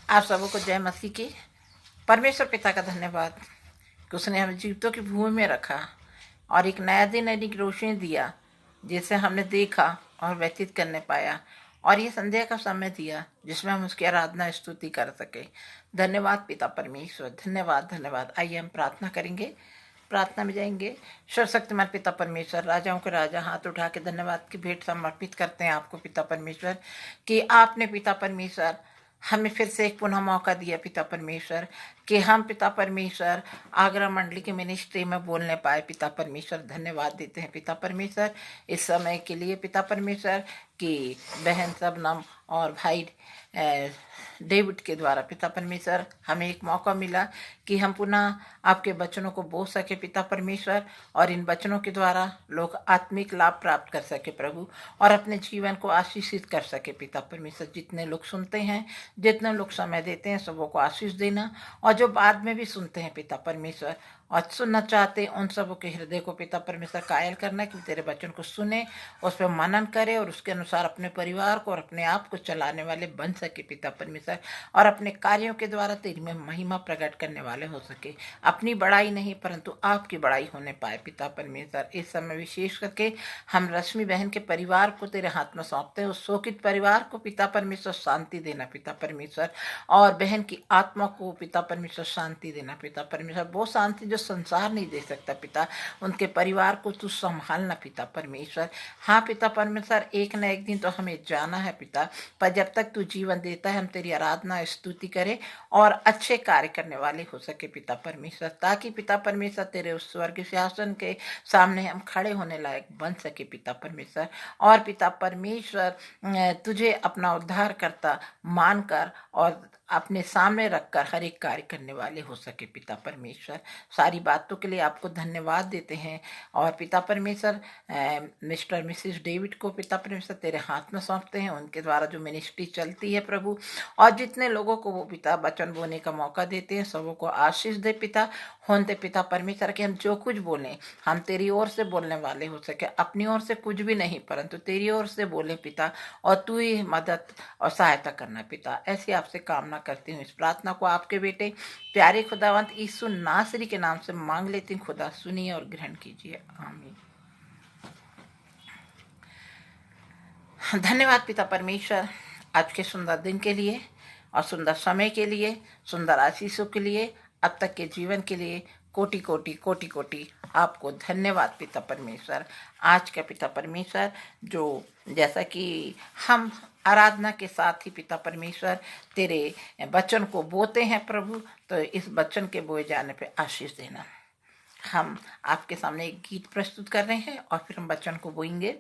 आप सबों को जय मसीह की। परमेश्वर पिता का धन्यवाद कि उसने हमें जीवितों की भूमि में रखा और एक नया दिन नई रोशनी दिया, जिसे हमने देखा और व्यतीत करने पाया, और ये संध्या का समय दिया जिसमें हम उसकी आराधना स्तुति कर सके। धन्यवाद पिता परमेश्वर, धन्यवाद धन्यवाद। आइए हम प्रार्थना करेंगे, प्रार्थना में जाएंगे। सर्वशक्तिमान पिता परमेश्वर, राजाओं के राजा, हाथ उठा के धन्यवाद की भेंट समर्पित करते हैं आपको पिता परमेश्वर कि आपने पिता परमेश्वर हमें फिर से एक पुनः मौका दिया पिता परमेश्वर कि हम पिता परमेश्वर आगरा मंडली के मिनिस्ट्री में बोलने पाए। पिता परमेश्वर धन्यवाद देते हैं पिता परमेश्वर इस समय के लिए पिता परमेश्वर कि बहन सबनम और भाई डेविड के द्वारा पिता परमेश्वर हमें एक मौका मिला कि हम पुनः आपके वचनों को बोल सके पिता परमेश्वर, और इन वचनों के द्वारा लोग आत्मिक लाभ प्राप्त कर सके प्रभु, और अपने जीवन को आशीषित कर सके पिता परमेश्वर। जितने लोग सुनते हैं, जितने लोग समय देते हैं, सबों को आशीष देना, और जो बाद में भी सुनते हैं पिता परमेश्वर और सुनना चाहते हैं, उन सबों के हृदय को पिता परमेश्वर कायल करना कि तेरे वचन को सुने, उस पर मनन करे और उसके अनुसार अपने परिवार को और अपने आप को चलाने वाले बन सके पिता परमेश्वर, और अपने कार्यों के द्वारा तेरी में महिमा प्रकट करने वाले हो सके। अपनी बड़ाई नहीं परंतु आपकी बड़ाई होने पाए पिता परमेश्वर। इस समय विशेष करके हम रश्मि बहन के परिवार को तेरे हाथ में सौंपते हैं। उस शोकित परिवार को पिता परमेश्वर शांति देना पिता परमेश्वर, और बहन की आत्मा को पिता परमेश्वर शांति देना पिता परमेश्वर। वो शांति जो संसार नहीं दे सकता पिता, उनके परिवार को तू संभालना पिता परमेश्वर। हाँ पिता परमेश्वर, एक न एक दिन तो हमें जाना है पिता, पर जब तक तू जीवन देता है हम तेरी आराधना स्तुति करें और अच्छे कार्य करने वाले हो सके पिता परमेश्वर, ताकि पिता परमेश्वर तेरे उस स्वर्ग सिंहासन के सामने हम खड़े होने लायक बन सके पिता परमेश्वर। और पिता परमेश्वर तुझे अपना उद्धार करता मानकर और अपने सामने रखकर हर एक कार्य करने वाले हो सके पिता परमेश्वर। सारी बातों के लिए आपको धन्यवाद देते हैं। और पिता परमेश्वर मिस्टर मिसिस डेविड को पिता परमेश्वर तेरे हाथ में सौंपते हैं, उनके द्वारा जो मिनिस्ट्री चलती है प्रभु, और जितने लोगों को वो पिता वचन बोलने का मौका देते हैं, सबों को आशीष दे पिता। होते पिता परमेश्वर कि हम जो कुछ बोलें हम तेरी ओर से बोलने वाले हो सके, अपनी ओर से कुछ भी नहीं परंतु तेरी ओर से बोले पिता, और तू ही मदद और सहायता करना पिता। ऐसी आपसे कामना करती हूँ। इस प्रार्थना को आपके बेटे प्यारे खुदावंत यीशु नासरी के नाम से मांग लेती हूँ। खुदा सुनिए और ग्रहण कीजिए, आमीन। धन्यवाद पिता परमेश्वर आज के सुंदर दिन के लिए और सुंदर समय के लिए, सुंदर आशीषों के लिए, अब तक के जीवन के लिए कोटि कोटि कोटि कोटि आपको धन्यवाद पिता परमेश्वर। आज का पिता परमेश्वर जो जैसा कि हम आराधना के साथ ही पिता परमेश्वर तेरे वचन को बोते हैं प्रभु, तो इस वचन के बोए जाने पे आशीष देना। हम आपके सामने एक गीत प्रस्तुत कर रहे हैं और फिर हम वचन को बोएंगे।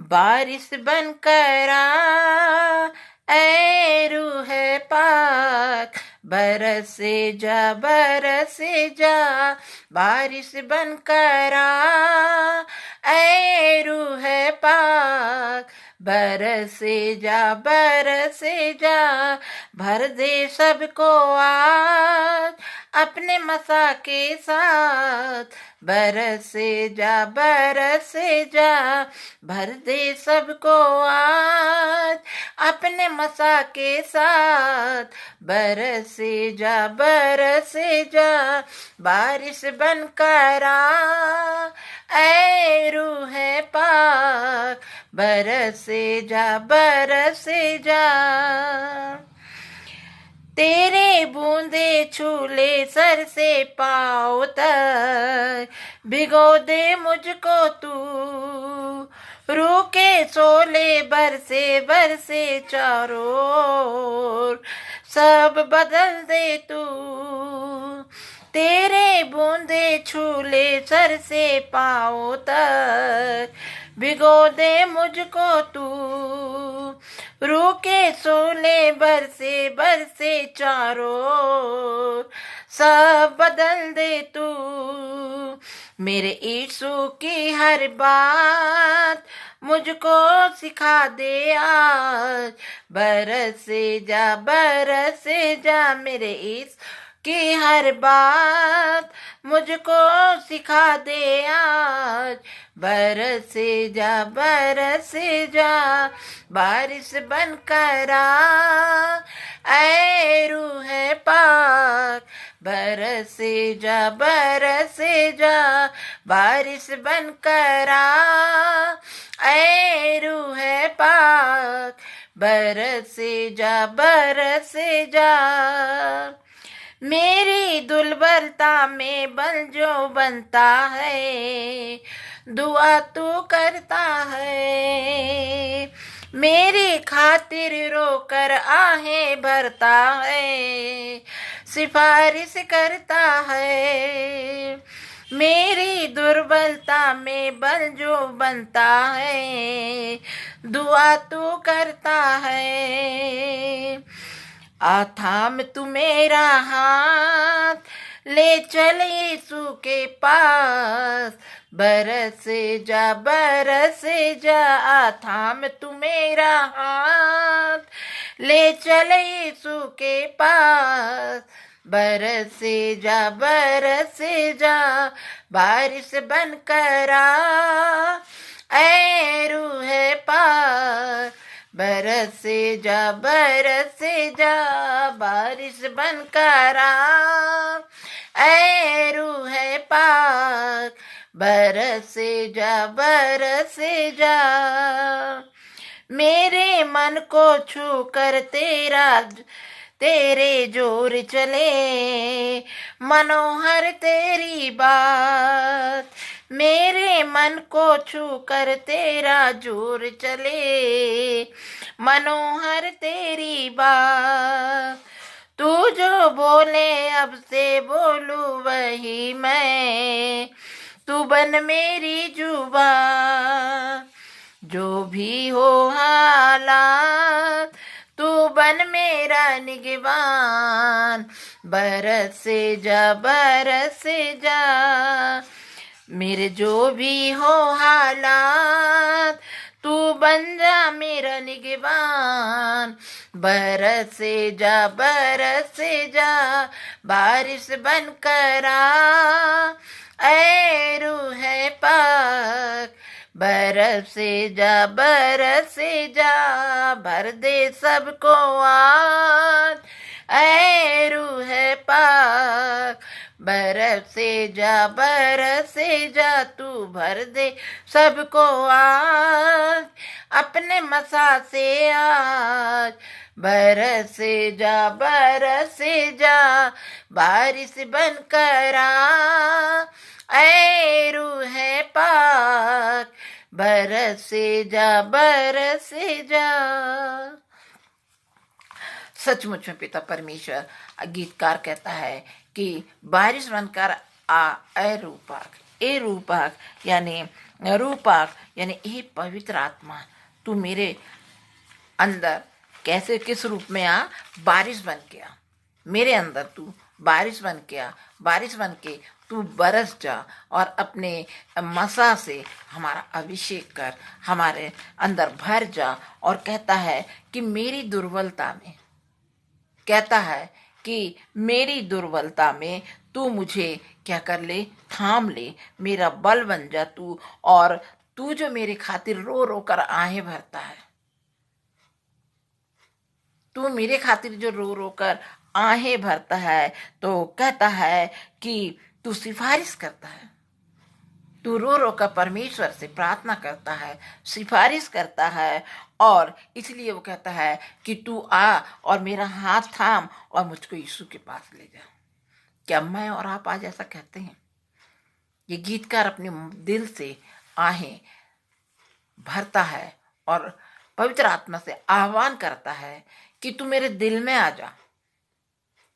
बारिश बनकर आ ऐ रूह पाक, बरसे जा बरसे जा। बारिश बनकर आ ऐ रूह पाक, बरसे जा बरसे जा। भर दे सबको आज अपने मसा के साथ, बरसे जा बरसे जा। भर दे सबको आज अपने मसा के साथ, बरसे जा बरसे जा। बारिश बनकर आ ऐ रूह पाक, बरसे जा बरसे जा। तेरे बूंदे छूले सर से पाँव तक, भिगो दे मुझको तू। रूके सोले बरसे बरसे चारों ओर, सब बदल दे तू। तेरे बूंदे छूले सर से पाँव तक, भिगो दे मुझको तू। रूके सोले बरसे बरसे चारों ओर, सब बदल दे तू। मेरे यीशु की हर बात मुझको सिखा दे आज, बरसे जा बरसे जा। मेरे यीशु की हर बात मुझको सिखा दे आज, बरसे जा बरसे जा। बारिश बनकर आ बरसे जा बरसे जा बारिश बनकर आ, ऐ रूह पाक बरसे जा मेरी दुर्बलता में बल जो बनता है दुआ तू करता है, मेरी खातिर रोकर आहें भरता है, सिफारिश करता है। मेरी दुर्बलता में बल जो बनता है दुआ तू करता है। आ थाम तू मेरा हाथ ले चल यीशु के पास बरसे जा आ थाम तू मेरा हाथ ले चल यीशु के पास बरसे जा बारिश बनकर आ, ऐ रूह पाक बरसे जा बारिश बनकर आ, ऐ रूह पाक बरसे जा मेरे मन को छू कर तेरे जोर चले मनोहर तेरी बात, मेरे मन को छू कर तेरा जोर चले मनोहर तेरी बात। तू जो बोले अब से बोलू वही मैं, तू बन मेरी जुबान। जो भी हो हालात तू बन मेरा निगहबान बरसे जा मेरे जो भी हो हालात तू बन जा मेरा निगहबान बरसे जा बारिश बनकर आ, ऐ रूह पाक बरसे जा भर दे सबको आज, ऐ रूह पाक बरसे जा तू भर दे सबको आज अपने मसा से आज बरसे जा बारिश बनकर आ, ऐ रूह पाक बरसे जा। सचमुच में पिता परमेश्वर गीतकार कहता है कि बारिश बनकर आ, ऐ रूपाक यानी रूपाक यानी हे पवित्र आत्मा तू मेरे अंदर कैसे किस रूप में आ, बारिश बन के आ मेरे अंदर, तू बारिश बन के तू बरस जा और अपने मसा से हमारा अभिषेक कर, हमारे अंदर भर जा। और कहता है कि मेरी दुर्बलता में तू मुझे क्या कर ले, थाम ले, मेरा बल बन जा तू। और तू जो मेरे खातिर रो रो कर आहें भरता है, तू मेरे खातिर जो रो रो कर आहें भरता है, तो कहता है कि तू सिफारिश करता है, तू रो रो कर परमेश्वर से प्रार्थना करता है, सिफारिश करता है। और इसलिए वो कहता है कि तू आ और मेरा हाथ थाम और मुझको यीशु के पास ले जा। क्या मैं और आप आज ऐसा कहते हैं? ये गीतकार अपने दिल से आहें भरता है और पवित्र आत्मा से आह्वान करता है कि तू मेरे दिल में आ जा,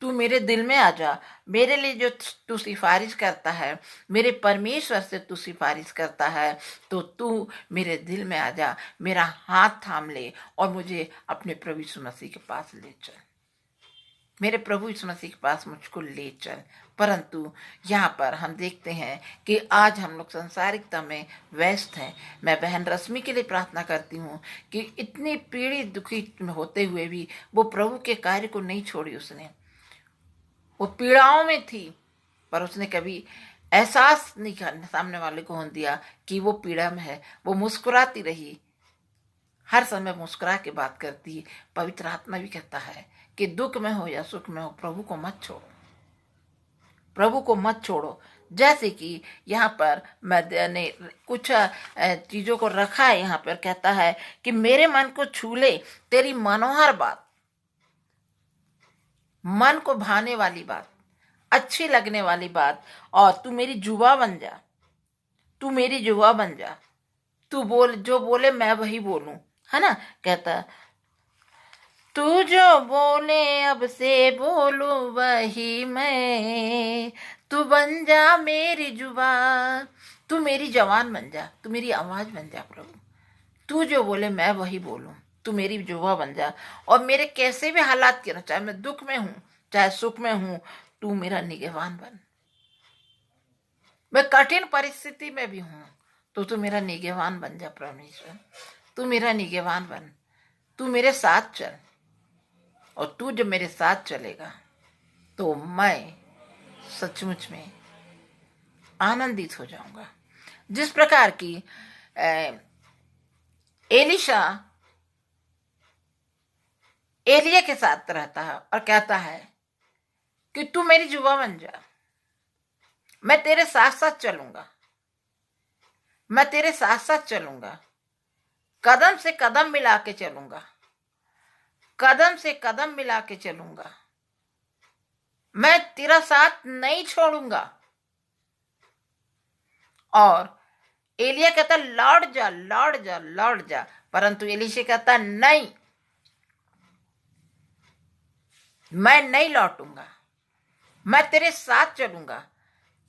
तू मेरे दिल में आ जा। मेरे लिए जो तू सिफारिश करता है, मेरे परमेश्वर से तू सिफारिश करता है, तो तू मेरे दिल में आ जा, मेरा हाथ थाम ले और मुझे अपने प्रभु यीशु मसीह के पास ले चल, मेरे प्रभु यीशु मसीह के पास मुझको ले चल। परंतु यहाँ पर हम देखते हैं कि आज हम लोग संसारिकता में व्यस्त हैं। मैं बहन रश्मि के लिए प्रार्थना करती हूँ कि इतनी पीड़ित दुखी होते हुए भी वो प्रभु के कार्य को नहीं छोड़ी। उसने वो पीड़ाओं में थी, पर उसने कभी एहसास नहीं करने सामने वाले को होने दिया कि वो पीड़ा में है। वो मुस्कुराती रही, हर समय मुस्कुरा के बात करती। पवित्र आत्मा भी कहता है कि दुख में हो या सुख में हो, प्रभु को मत छोड़ो। प्रभु को मत छोड़ो। जैसे कि यहाँ पर मैंने कुछ चीजों को रखा है। यहाँ पर कहता है कि मेरे मन को छू ले तेरी मनोहर बात, मन को भाने वाली बात, अच्छी लगने वाली बात, और तू मेरी जुबा बन जा, तू मेरी जुबा बन जा, तू बोल, जो बोले मैं वही बोलूं, है ना। कहता तू जो बोले अब से बोलू वही मैं, तू बन जा मेरी जुबान, तू मेरी जवान बन जा, तू मेरी आवाज बन जा प्रभु। तू जो बोले मैं वही बोलूं, तू मेरी जुबा बन जा। और मेरे कैसे भी हालात क्यों ना, चाहे मैं दुख में हूं चाहे सुख में हूं, तू मेरा निगहबान बन। मैं कठिन परिस्थिति में भी हूं तो तू मेरा निगहबान बन जा परमेश्वर। तू मेरा निगहबान बन, तू मेरे साथ चल। और तू जब मेरे साथ चलेगा तो मैं सचमुच में आनंदित हो जाऊंगा। जिस प्रकार की एलिशा एलिया के साथ रहता है और कहता है कि तू मेरी जुबा बन जा, मैं तेरे साथ साथ चलूंगा, मैं तेरे साथ साथ चलूंगा, कदम से कदम मिला के चलूंगा, कदम से कदम मिला के चलूंगा, मैं तेरा साथ नहीं छोड़ूंगा। और एलिया कहता लौट जा लौट जा लौट जा, परंतु एलीशा कहता नहीं, मैं नहीं लौटूंगा, मैं तेरे साथ चलूंगा,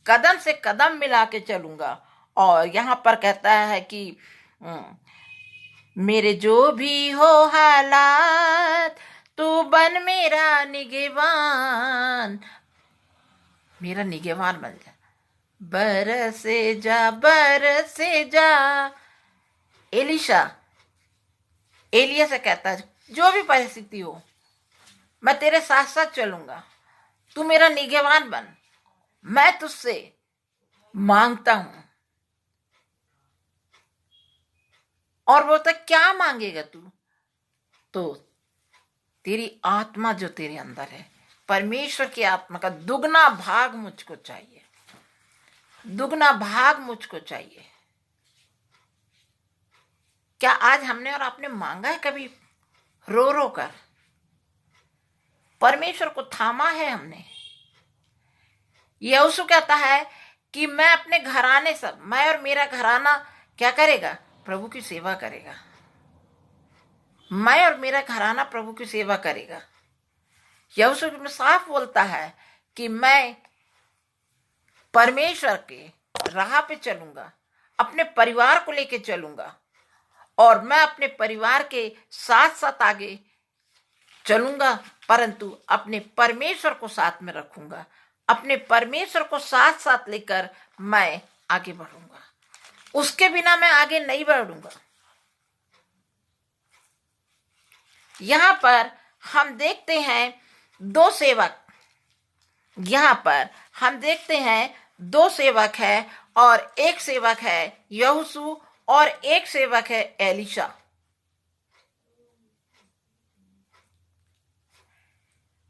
कदम से कदम मिला के चलूंगा। और यहां पर कहता है कि मेरे जो भी हो हालात, तू बन मेरा निगहबान, मेरा निगहबान बन जा, बरसे जा बरसे जा। एलिशा एलिया से कहता है जो भी परिस्थिति हो मैं तेरे साथ साथ चलूंगा, तू मेरा निगहबान बन, मैं तुझसे मांगता हूं। और बोलता क्या मांगेगा तू? तो तेरी आत्मा जो तेरे अंदर है, परमेश्वर की आत्मा का दुगना भाग मुझको चाहिए, दुगना भाग मुझको चाहिए। क्या आज हमने और आपने मांगा है कभी रो रो कर? परमेश्वर को थामा है हमने। यहोशू कहता है कि मैं अपने घराने सब, मैं और मेरा घराना क्या करेगा? प्रभु की सेवा करेगा। मैं और मेरा घराना प्रभु की सेवा करेगा। यहोशू में साफ बोलता है कि मैं परमेश्वर के राह पे चलूंगा, अपने परिवार को लेके चलूंगा, और मैं अपने परिवार के साथ साथ आगे चलूंगा, परंतु अपने परमेश्वर को साथ में रखूंगा, अपने परमेश्वर को साथ साथ लेकर मैं आगे बढ़ूंगा, उसके बिना मैं आगे नहीं बढ़ूंगा। यहां पर हम देखते हैं दो सेवक, यहां पर हम देखते हैं दो सेवक है, और एक सेवक है यहोशू और एक सेवक है एलीशा।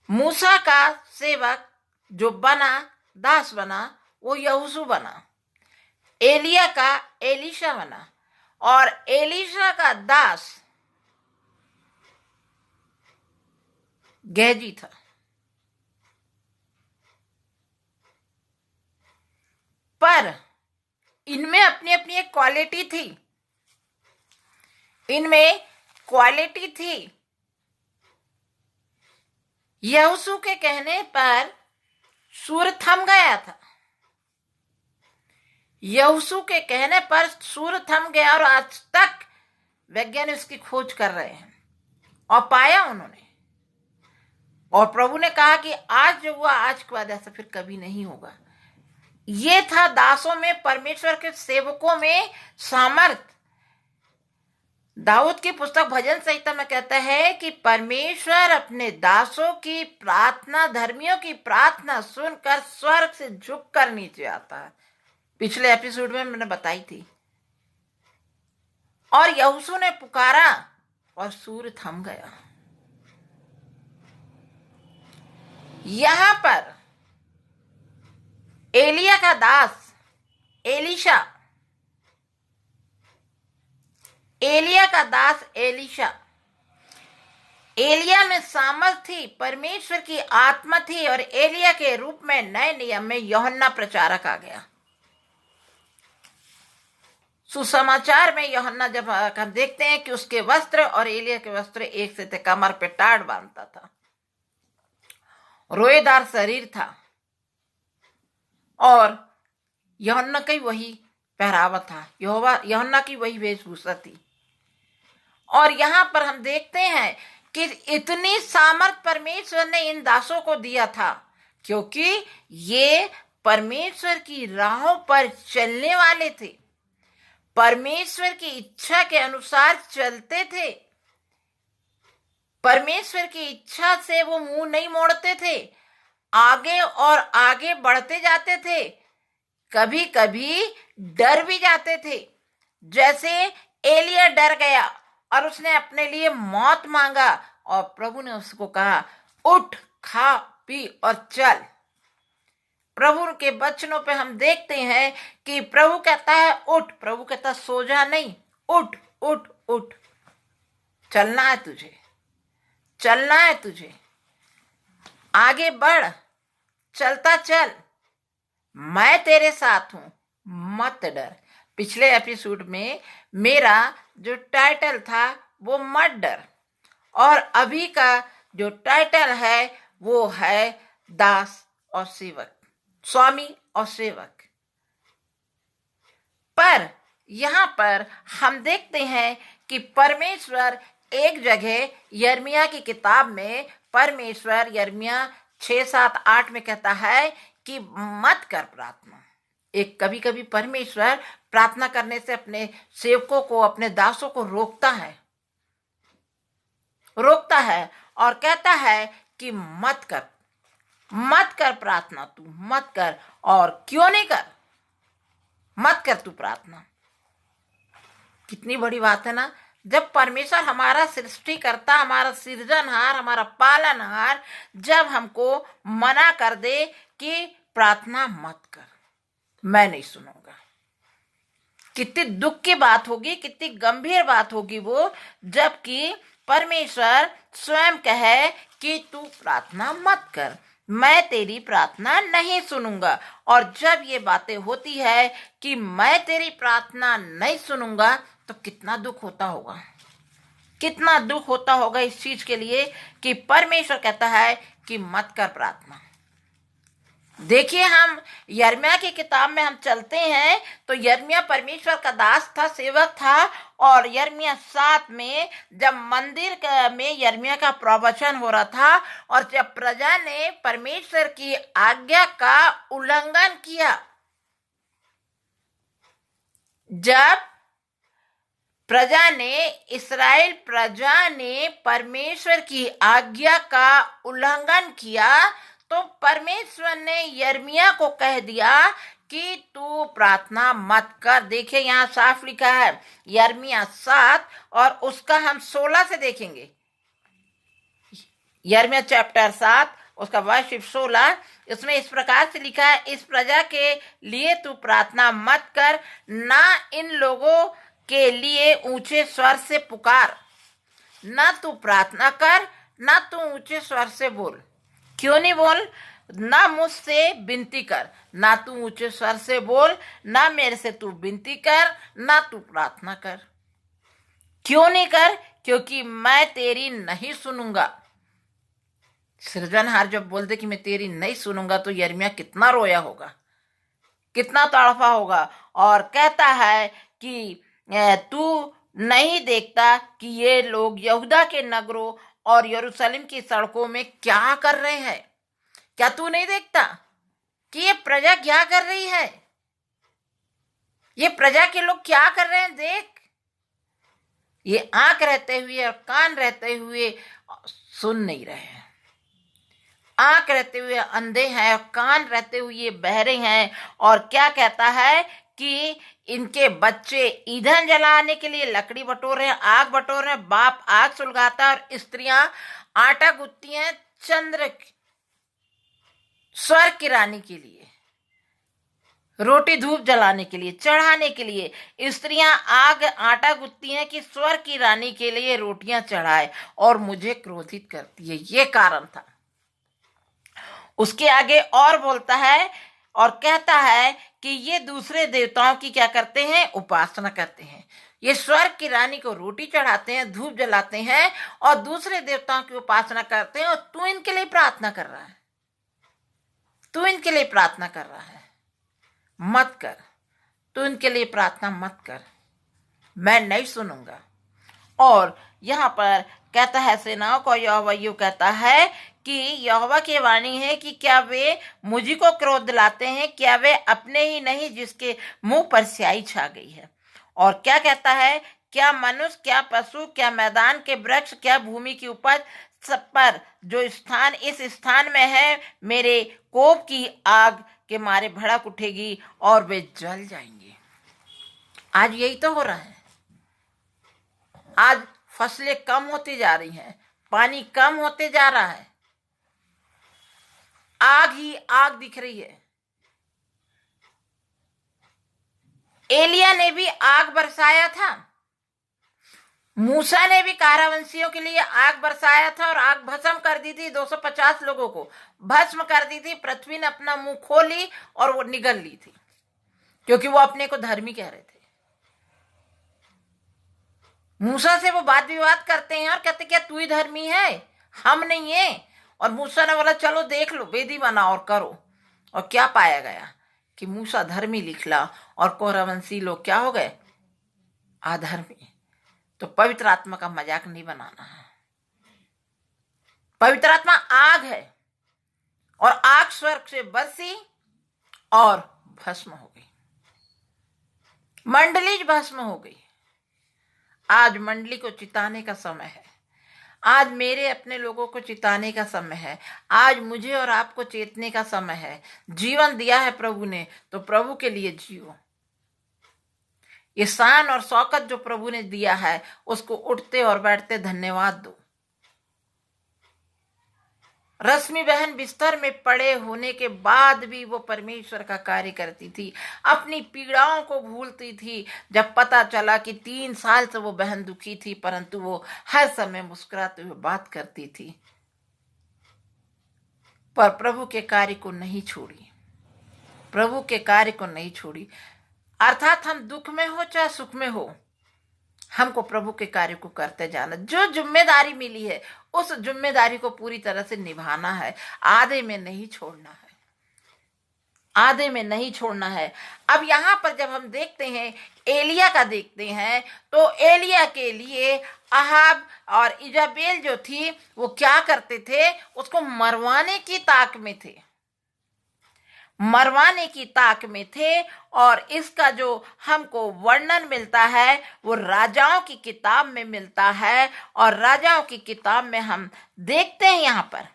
मूसा का सेवक जो बना, दास बना, वो यहोशू बना। एलिया का एलीशा बना, और एलीशा का दास गेहजी था। पर इनमें अपनी अपनी एक क्वालिटी थी, इनमें क्वालिटी थी। यहोशू के कहने पर सूर्य थम गया था, यहोशू के कहने पर सूर्य थम गया, और आज तक वैज्ञानिक उसकी खोज कर रहे हैं और पाया उन्होंने। और प्रभु ने कहा कि आज जो हुआ आज के बाद ऐसा फिर कभी नहीं होगा। ये था दासों में, परमेश्वर के सेवकों में सामर्थ। दाऊद की पुस्तक भजन संहिता में कहता है कि परमेश्वर अपने दासों की प्रार्थना, धर्मियों की प्रार्थना सुनकर स्वर्ग से झुककर नीचे आता है। पिछले एपिसोड में मैंने बताई थी। और यहोशू ने पुकारा और सूर्य थम गया। यहां पर एलिया का दास एलीशा, एलिया का दास एलीशा, एलिया में सामर्थ थी, परमेश्वर की आत्मा थी, और एलिया के रूप में नए नियम में यूहन्ना प्रचारक आ गया। सुसमाचार में यूहन्ना जब हम देखते हैं कि उसके वस्त्र और एलिया के वस्त्र एक से थे, कमर पे टाट बांधता था, रोएदार शरीर था, और यूहन्ना की वही पहरावा था, यूहन्ना की वही वेशभूषा थी। और यहां पर हम देखते हैं कि इतनी सामर्थ परमेश्वर ने इन दासों को दिया था, क्योंकि ये परमेश्वर की राहों पर चलने वाले थे, परमेश्वर की इच्छा के अनुसार चलते थे, परमेश्वर की इच्छा से वो मुंह नहीं मोड़ते थे, आगे और आगे बढ़ते जाते थे, कभी कभी डर भी जाते थे। जैसे एलिया डर गया और उसने अपने लिए मौत मांगा, और प्रभु ने उसको कहा, उठ, खा पी और चल। प्रभु के वचनों पे हम देखते हैं कि प्रभु कहता है उठ, प्रभु कहता है सो जा नहीं, उठ उठ उठ, चलना है तुझे, चलना है तुझे, आगे बढ़, चलता चल, मैं तेरे साथ हूं, मत डर। पिछले एपिसोड में मेरा जो टाइटल था वो मत डर, और अभी का जो टाइटल है वो है दास और सेवक, स्वामी और सेवक। पर यहां पर हम देखते हैं कि परमेश्वर एक जगह यिर्मयाह की किताब में, परमेश्वर यिर्मयाह 6, 7, 8 में कहता है कि मत कर प्रार्थना। एक कभी कभी परमेश्वर प्रार्थना करने से अपने सेवकों को, अपने दासों को रोकता है और कहता है कि मत कर प्रार्थना, तू मत कर। और क्यों नहीं कर, मत कर तू प्रार्थना। कितनी बड़ी बात है ना, जब परमेश्वर हमारा सृष्टि करता, हमारा सृजनहार, हमारा पालनहार, जब हमको मना कर दे कि प्रार्थना मत कर, मैं नहीं सुनूंगा। कितनी दुख की बात होगी, कितनी गंभीर बात होगी वो, जबकि परमेश्वर स्वयं कहे कि तू प्रार्थना मत कर, मैं तेरी प्रार्थना नहीं सुनूंगा। और जब ये बातें होती है कि मैं तेरी प्रार्थना नहीं सुनूंगा, तो कितना दुख होता होगा, कितना दुख होता होगा इस चीज के लिए कि परमेश्वर कहता है कि मत कर प्रार्थना। देखिए, हम यिर्मयाह की किताब में हम चलते हैं तो यिर्मयाह परमेश्वर का दास था, सेवक था, और यिर्मयाह 7 में जब मंदिर में यिर्मयाह का प्रवचन हो रहा था, और जब प्रजा ने परमेश्वर की आज्ञा का उल्लंघन किया, जब इस्राएल प्रजा ने परमेश्वर की आज्ञा का उल्लंघन किया, तो परमेश्वर ने यिर्मयाह को कह दिया कि तू प्रार्थना मत कर। देखिए, यहां साफ लिखा है यिर्मयाह 7 और उसका हम 16 से देखेंगे। यिर्मयाह चैप्टर 7 उसका वर्ष 16, इसमें इस प्रकार से लिखा है, इस प्रजा के लिए तू प्रार्थना मत कर, ना इन लोगों के लिए ऊंचे स्वर से पुकार, ना तू प्रार्थना कर, ना तू ऊंचे स्वर से बोल। क्यों नहीं बोल? ना मुझसे विनती कर, ना तू ऊंचे स्वर से बोल, ना मेरे से तू विनती कर, ना तू प्रार्थना कर। क्यों नहीं कर? क्योंकि मैं तेरी नहीं सुनूंगा। सृजनहार जब बोलते कि मैं तेरी नहीं सुनूंगा, तो यिर्मयाह कितना रोया होगा, कितना तड़फा होगा, और कहता है कि तू नहीं देखता कि ये लोग यहूदा के नगरों और यरूशलेम की सड़कों में क्या कर रहे हैं? क्या तू नहीं देखता कि ये प्रजा क्या कर रही है? ये प्रजा के लोग क्या कर रहे हैं? देख, ये आंख रहते हुए और कान रहते हुए सुन नहीं रहे हैं, आंख रहते हुए अंधे हैं और कान रहते हुए बहरे हैं। और क्या कहता है कि इनके बच्चे ईंधन जलाने के लिए लकड़ी बटोर रहे हैं, आग बटोर रहे हैं, बाप आग सुलगाता है और स्त्रियां आटा गूंथती हैं चंद्र स्वर्ग की रानी के लिए। रोटी धूप जलाने के लिए, चढ़ाने के लिए। स्त्रियां आग आटा गूंथती हैं कि स्वर्ग की रानी के लिए रोटियां चढ़ाए और मुझे क्रोधित करती है। ये कारण था। उसके आगे और बोलता है और कहता है कि ये दूसरे देवताओं की क्या करते हैं? उपासना करते हैं। ये स्वर्ग की रानी को रोटी चढ़ाते हैं, धूप जलाते हैं और दूसरे देवताओं की उपासना करते हैं। और तू इनके लिए प्रार्थना कर रहा है, तू इनके लिए प्रार्थना कर रहा है। मत कर, तू इनके लिए प्रार्थना मत कर, मैं नहीं सुनूंगा। और यहाँ पर कहता है, सेनाओं को यहोवा यूं कहता है कि यहोवा की वाणी है कि क्या वे मुझी को क्रोध दिलाते हैं? क्या वे अपने ही नहीं जिसके मुंह पर स्याही छा गई है? और क्या कहता है? क्या मनुष्य, क्या पशु, क्या मैदान के वृक्ष, क्या भूमि की उपज, सब पर जो स्थान इस स्थान में है मेरे कोप की आग के मारे भड़क उठेगी और वे जल जाएंगे। आज यही तो हो रहा है। आज फसलें कम होती जा रही हैं, पानी कम होते जा रहा है, आग ही आग दिख रही है। एलिया ने भी आग बरसाया था, मूसा ने भी कारावंशियों के लिए आग बरसाया था और आग भस्म कर दी थी। 250 लोगों को भस्म कर दी थी। पृथ्वी ने अपना मुंह खोली और वो निगल ली थी, क्योंकि वो अपने को धर्मी कह रहे थे। मूसा से वो वाद विवाद करते हैं और कहते क्या तू ही धर्मी है, हम नहीं है। और मूसा ने बोला चलो देख लो, वेदी बना और करो। और क्या पाया गया कि मूसा धर्मी निकला और कोरावंशी लोग क्या हो गए? अधर्मी। तो पवित्र आत्मा का मजाक नहीं बनाना है। पवित्र आत्मा आग है और आग स्वर्ग से बरसी और भस्म हो गई, मंडली भस्म हो गई। आज मंडली को चिताने का समय है। आज मेरे अपने लोगों को चिताने का समय है। आज मुझे और आपको चेतने का समय है। जीवन दिया है प्रभु ने, तो प्रभु के लिए जियो। ये शान और शौकत जो प्रभु ने दिया है, उसको उठते और बैठते धन्यवाद दो। रश्मि बहन बिस्तर में पड़े होने के बाद भी वो परमेश्वर का कार्य करती थी, अपनी पीड़ाओं को भूलती थी। जब पता चला कि 3 साल से वो बहन दुखी थी, परंतु वो हर समय मुस्कुराते हुए बात करती थी, पर प्रभु के कार्य को नहीं छोड़ी, प्रभु के कार्य को नहीं छोड़ी। अर्थात हम दुख में हो चाहे सुख में हो, हमको प्रभु के कार्य को करते जाना। जो जिम्मेदारी मिली है उस जिम्मेदारी को पूरी तरह से निभाना है, आधे में नहीं छोड़ना है, आधे में नहीं छोड़ना है। अब यहाँ पर जब हम देखते हैं, एलिया का देखते हैं, तो एलिया के लिए अहाब और इजाबेल जो थी वो क्या करते थे? उसको मरवाने की ताक में थे, मरवाने की ताक में थे। और इसका जो हमको वर्णन मिलता है वो राजाओं की किताब में मिलता है। और राजाओं की किताब में हम देखते हैं, यहाँ पर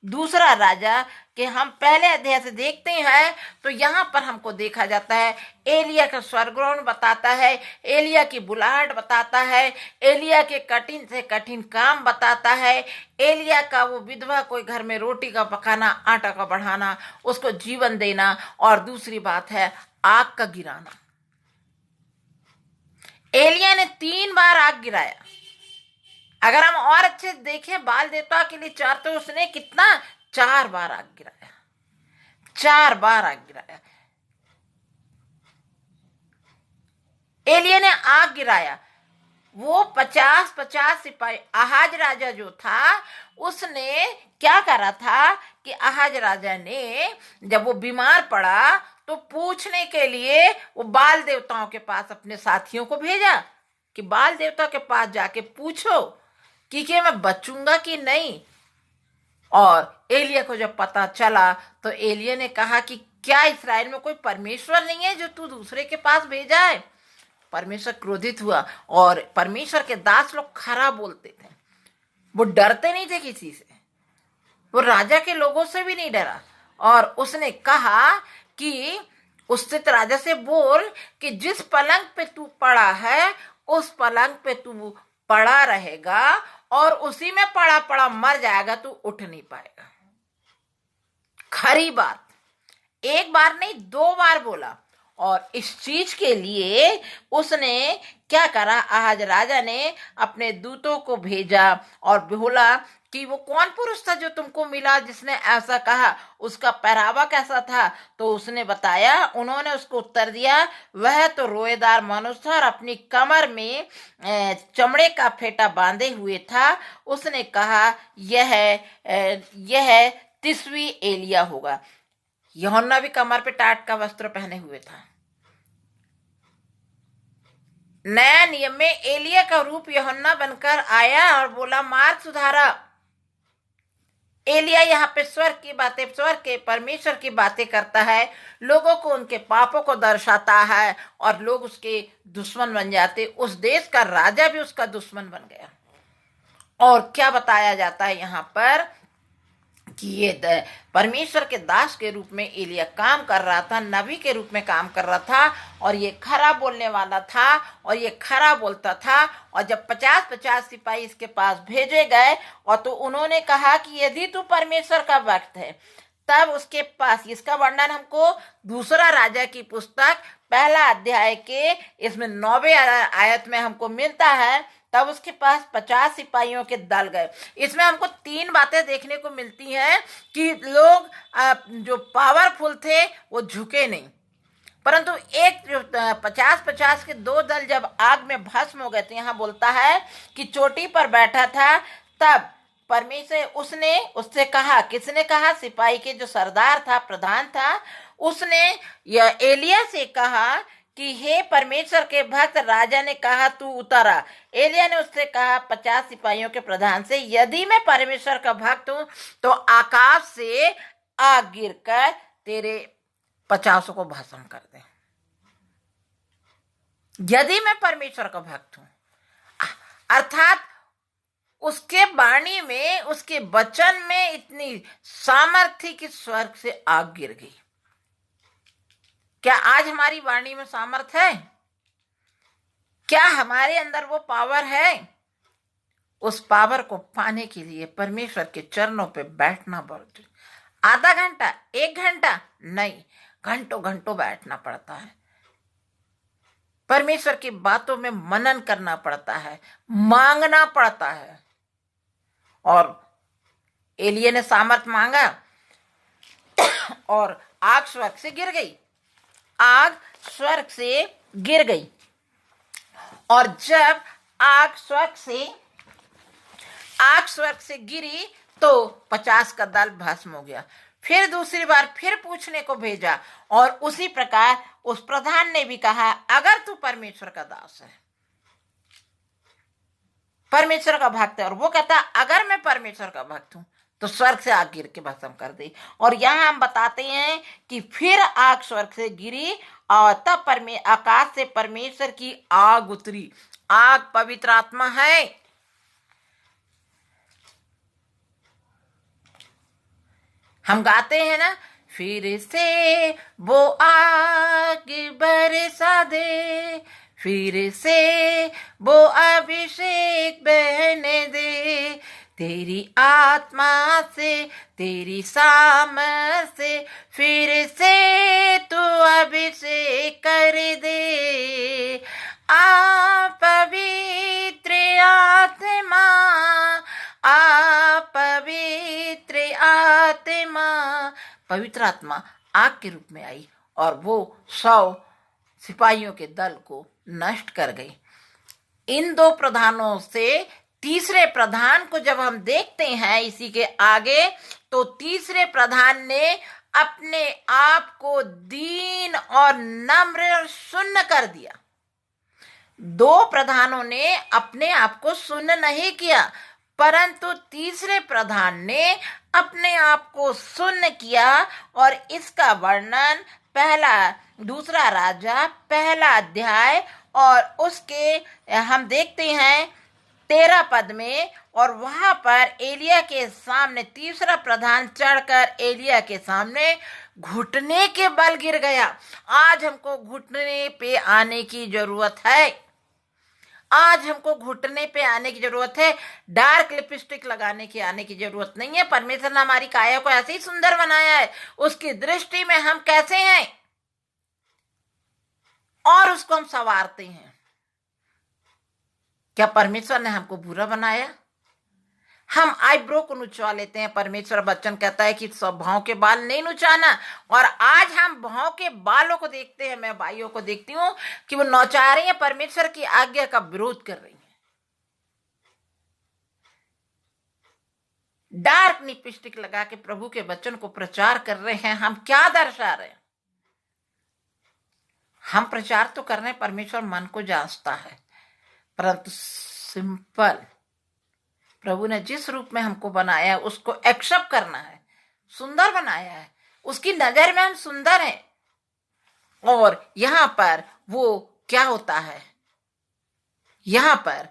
दूसरा राजा के हम पहले अध्याय से देखते हैं, तो यहाँ पर हमको देखा जाता है एलिया का स्वर्गरोहण बताता है, एलिया की बुलाहट बताता है, एलिया के कठिन से कठिन काम बताता है, एलिया का वो विधवा कोई घर में रोटी का पकाना, आटा का बढ़ाना, उसको जीवन देना, और दूसरी बात है आग का गिराना। एलिया ने 3 बार आग गिराया। अगर हम और अच्छे देखें, बाल देवता के लिए 4, तो उसने कितना? 4 बार आग गिराया, 4 बार आग गिराया। एलिया ने आग गिराया। वो 50-50 सिपाही, आहाज राजा जो था उसने क्या करा था कि आहाज राजा ने जब वो बीमार पड़ा तो पूछने के लिए वो बाल देवताओं के पास अपने साथियों को भेजा कि बाल देवता के पास जाके पूछो कि मैं बचूंगा कि नहीं। और एलिया को जब पता चला तो एलिया ने कहा कि क्या इस्राएल में कोई परमेश्वर नहीं है जो तू दूसरे के पास भेजा है? परमेश्वर क्रोधित हुआ और परमेश्वर के दास लोग खराब बोलते थे, वो डरते नहीं थे किसी से, वो राजा के लोगों से भी नहीं डरा। और उसने कहा कि उससे राजा से बोल कि जिस पलंग पे तू पड़ा है उस पलंग पे तू पड़ा रहेगा और उसी में पड़ा पड़ा मर जाएगा, तू उठ नहीं पाएगा। खरी बात। एक बार नहीं, 2 बार बोला। और इस चीज के लिए उसने क्या करा, आज राजा ने अपने दूतों को भेजा और बोला कि वो कौन पुरुष था जो तुमको मिला जिसने ऐसा कहा, उसका पहरावा कैसा था। तो उसने बताया, उन्होंने उसको उत्तर दिया, वह तो रोएदार मनुष्य था और अपनी कमर में चमड़े का फेटा बांधे हुए था। उसने कहा, यह 30वीं एलिया होगा। यूहन्ना भी कमर पे टाट का वस्त्र पहने हुए था। नया नियम में एलिया का रूप यूहन्ना बनकर आया और बोला, मार्ग सुधारा। एलिया यहाँ पे स्वर्ग की बातें, स्वर्ग के परमेश्वर की बातें करता है, लोगों को उनके पापों को दर्शाता है और लोग उसके दुश्मन बन जाते। उस देश का राजा भी उसका दुश्मन बन गया। और क्या बताया जाता है यहाँ पर कि ये परमेश्वर के दास के रूप में एलिया काम कर रहा था, नबी के रूप में काम कर रहा था, और ये खरा बोलने वाला था और ये खरा बोलता था। और जब 50-50 सिपाही इसके पास भेजे गए और तो उन्होंने कहा कि यदि तू परमेश्वर का भक्त है, तब उसके पास, इसका वर्णन हमको दूसरा राजा की पुस्तक 1 अध्याय के इसमें 9वें आयत में हमको मिलता है। तब उसके पास 50 सिपाहियों के दल गए। इसमें हमको 3 बातें देखने को मिलती हैं कि लोग जो पावरफुल थे वो झुके नहीं, परंतु एक जो 50-50 के 2 दल जब आग में भस्म हो गए थे, यहाँ बोलता है कि चोटी पर बैठा था। तब परमेश्वर उससे कहा, किसने कहा? सिपाही के जो सरदार था, प्रधान था, उसने यह एलिया से कहा कि हे परमेश्वर के भक्त, राजा ने कहा तू उतरा। एलिया ने उससे कहा 50 सिपाहियों के प्रधान से, यदि मैं परमेश्वर का भक्त हूं तो आकाश से आग गिरकर तेरे 50 को भस्म कर दे। यदि मैं परमेश्वर का भक्त हूं, अर्थात उसके वाणी में, उसके वचन में इतनी सामर्थ्य कि स्वर्ग से आग गिर गई। क्या आज हमारी वाणी में सामर्थ है? क्या हमारे अंदर वो पावर है? उस पावर को पाने के लिए परमेश्वर के चरणों पे बैठना पड़ता है। आधा घंटा, 1 घंटा नहीं, घंटों घंटों बैठना पड़ता है। परमेश्वर की बातों में मनन करना पड़ता है, मांगना पड़ता है। और एलिया ने सामर्थ मांगा और आग स्वर्ग से गिर गई। आग स्वर्ग से गिर गई। और जब आग स्वर्ग से गिरी तो 50 का दल भस्म हो गया। फिर दूसरी बार फिर पूछने को भेजा और उसी प्रकार उस प्रधान ने भी कहा, अगर तू परमेश्वर का दास है, परमेश्वर का भक्त है, और वो कहता अगर मैं परमेश्वर का भक्त हूं तो स्वर्ग से आग गिर के भस्म कर दे। और यहां हम बताते हैं कि फिर आग स्वर्ग से गिरी और तब आकाश से परमेश्वर की आग उतरी। आग पवित्र आत्मा है। हम गाते हैं ना, फिर से वो आग बरसा दे, फिर से वो अभिषेक बहने दे, तेरी आत्मा से, तेरी सामर्थ से, फिर से तू अभिषेक कर दे। आ पवित्र आत्मा, आ पवित्र आत्मा। पवित्र आत्मा आग के रूप में आई और वो 100 सिपाहियों के दल को नष्ट कर गई। इन 2 प्रधानों से तीसरे प्रधान को जब हम देखते हैं इसी के आगे, तो तीसरे प्रधान ने अपने आप को दीन और नम्र और सुन्न कर दिया। 2 प्रधानों ने अपने आप को सुन्न नहीं किया, परंतु तीसरे प्रधान ने अपने आप को सुन्न किया। और इसका वर्णन दूसरा राजा 1 अध्याय और उसके हम देखते हैं 13 पद में। और वहां पर एलिया के सामने तीसरा प्रधान चढ़कर एलिया के सामने घुटने के बल गिर गया। आज हमको घुटने पे आने की जरूरत है। आज हमको घुटने पे आने की जरूरत है, डार्क लिपस्टिक लगाने की आने की जरूरत नहीं है। परमेश्वर ने हमारी काया को ऐसे ही सुंदर बनाया है, उसकी दृष्टि में हम कैसे हैं और उसको हम संवारते हैं। क्या परमेश्वर ने हमको बुरा बनाया? हम आईब्रो को नुचवा लेते हैं। परमेश्वर वचन कहता है कि सब भाव के बाल नहीं नुचाना, और आज हम भाव के बालों को देखते हैं। मैं भाइयों को देखती हूं कि वो नौचा रही हैं, परमेश्वर की आज्ञा का विरोध कर रही हैं, डार्क लिपस्टिक लगा के प्रभु के वचन को प्रचार कर रहे हैं। हम क्या दर्शा रहे हैं? हम प्रचार तो कर रहे हैं, परमेश्वर मन को जांचता है, परंतु सिंपल प्रभु ने जिस रूप में हमको बनाया है उसको एक्सेप्ट करना है। सुंदर बनाया है, उसकी नजर में हम सुंदर हैं। और यहां पर वो क्या होता है, यहां पर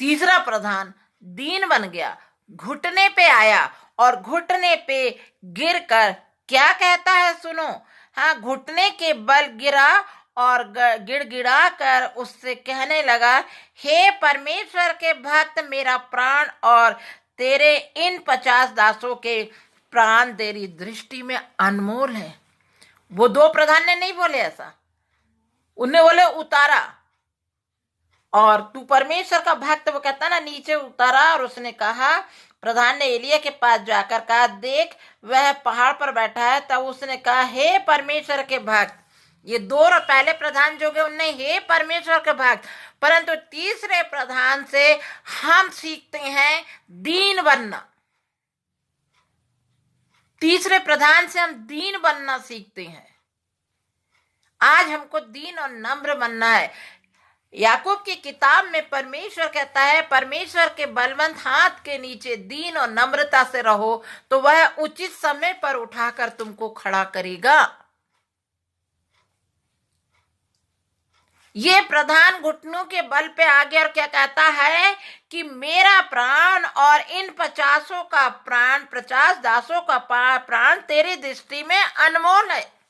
तीसरा प्रधान दीन बन गया, घुटने पे आया और घुटने पे गिरकर क्या कहता है, सुनो। हाँ, घुटने के बल गिरा और गिड़गिड़ा कर उससे कहने लगा, हे परमेश्वर के भक्त, मेरा प्राण और तेरे इन 50 दासों के प्राण तेरी दृष्टि में अनमोल है। वो दो प्रधान ने नहीं बोले ऐसा, उन्हें बोले उतारा। और तू परमेश्वर का भक्त, वो कहता ना, नीचे उतारा। और उसने कहा, प्रधान ने एलिया के पास जाकर कहा, देख वह पहाड़ पर बैठा है। तब उसने कहा, हे परमेश्वर के भक्त। ये दो पहले प्रधान जो गए उनने हे परमेश्वर के भक्त, परंतु तीसरे प्रधान से हम सीखते हैं दीन बनना। तीसरे प्रधान से हम दीन बनना सीखते हैं। आज हमको दीन और नम्र बनना है। याकूब की किताब में परमेश्वर कहता है, परमेश्वर के बलवंत हाथ के नीचे दीन और नम्रता से रहो तो वह उचित समय पर उठाकर तुमको खड़ा करेगा। ये प्रधान घुटनों के बल पे आ गया और क्या कहता है कि मेरा प्राण और इन 50 का प्राण, 50 दासों का प्राण तेरी दृष्टि में अनमोल है।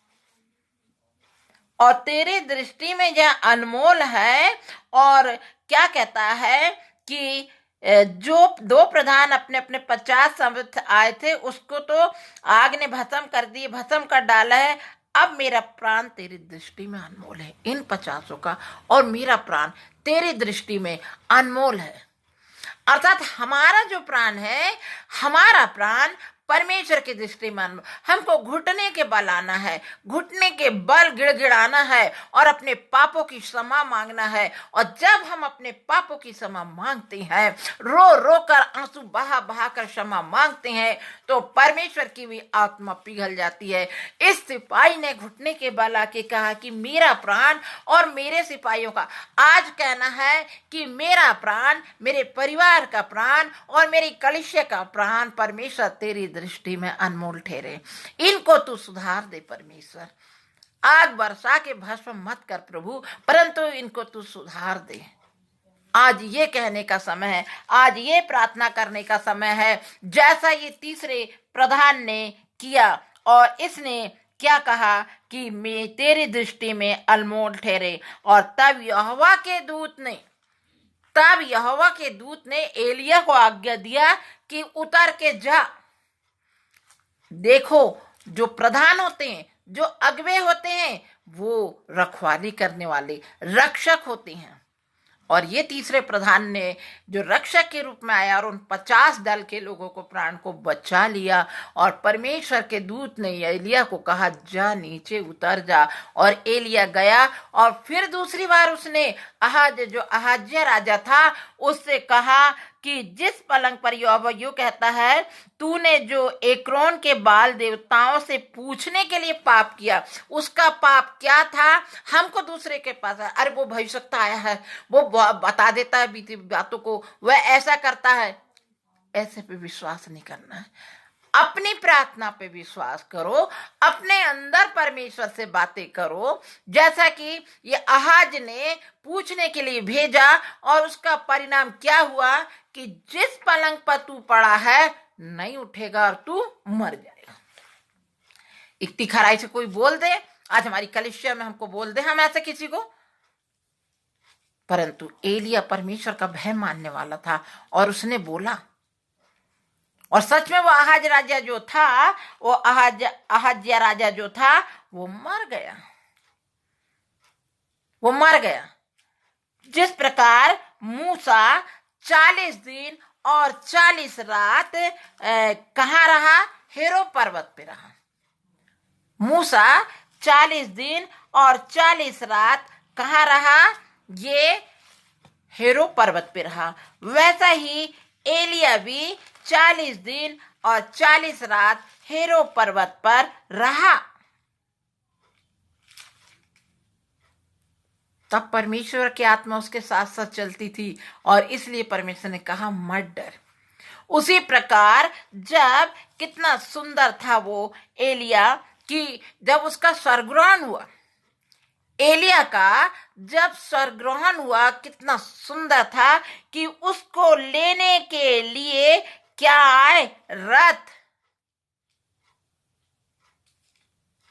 और तेरी दृष्टि में यह अनमोल है। और क्या कहता है कि जो दो प्रधान अपने अपने 50 समर्थ आए थे उसको तो आग ने भस्म कर दिए, भस्म कर डाला है। अब मेरा प्राण तेरी दृष्टि में अनमोल है, इन 50 का, और मेरा प्राण तेरी दृष्टि में अनमोल है। अर्थात हमारा जो प्राण है, हमारा प्राण परमेश्वर की दृष्टि में हमको घुटने के बल आना है, घुटने के बल गिड़गिड़ाना है और अपने पापों की क्षमा मांगना है। और जब हम अपने पापों की क्षमा मांगते हैं, रो रो कर, आंसू बहा बहा कर क्षमा मांगते हैं, तो परमेश्वर की भी आत्मा पिघल जाती है। इस सिपाही ने घुटने के बल आके कहा कि मेरा प्राण और मेरे सिपाहियों का, आज कहना है कि मेरा प्राण, मेरे परिवार का प्राण और मेरी कलीसिया का प्राण परमेश्वर तेरी दृष्टि में अनमोल ठहरे। इनको तू सुधार दे परमेश्वर। आग बरसा के भस्म मत कर प्रभु, परंतु इनको तू सुधार दे। आज ये कहने का समय है, आज ये प्रार्थना करने का समय है, जैसा ये तीसरे प्रधान ने किया। और इसने क्या कहा कि मैं तेरी दृष्टि में अनमोल ठहरे। और तब यहोवा के दूत ने एलिया को आज्ञा दिया कि उतर के जा। देखो, जो प्रधान होते हैं, जो अगवे होते हैं, वो रखवाली करने वाले रक्षक होते हैं। और ये तीसरे प्रधान ने जो रक्षक के रूप में आया और उन 50 दल के लोगों को, प्राण को बचा लिया। और परमेश्वर के दूत ने एलिया को कहा, जा नीचे उतर जा। और एलिया गया और फिर दूसरी बार उसने अहाज्या राजा था उससे कहा कि जिस पलंग पर यहोवा कहता है, तूने जो एक्रोन के बाल देवताओं से पूछने के लिए पाप किया, उसका पाप क्या था? हमको दूसरे के पास है, अरे वो भविष्यवक्ता आया है, वो बता देता है बीती बातों को, वह ऐसा करता है। ऐसे पे विश्वास नहीं करना है। अपनी प्रार्थना पे विश्वास करो, अपने अंदर परमेश्वर से बातें करो। जैसा कि ये आहाज ने पूछने के लिए भेजा और उसका परिणाम क्या हुआ कि जिस पलंग पर तू पड़ा है नहीं उठेगा और तू मर जाएगा। इतनी खराई से कोई बोल दे, आज हमारी कलीसिया में हमको बोल दे हम ऐसे किसी को, परंतु एलिया परमेश्वर का भय मानने वाला था और उसने बोला, और सच में वो आहाज राजा जो था, वो अहज्या राजा जो था, वो मर गया। वो मर गया। जिस प्रकार मूसा 40 दिन और 40 रात कहाँ रहा? हेरो पर्वत पे रहा। मूसा 40 दिन और 40 रात कहाँ रहा? ये हेरो पर्वत पे रहा। वैसा ही एलिया भी 40 दिन और 40 रात हेरो पर्वत पर रहा। तब परमेश्वर की आत्मा उसके साथ साथ चलती थी और इसलिए परमेश्वर ने कहा मत डर। उसी प्रकार जब कितना सुंदर था वो एलिया कि जब उसका स्वर्गग्रहण हुआ, एलिया का जब स्वर्गग्रहण हुआ, कितना सुंदर था कि उसको लेने के लिए क्या आए? रथ।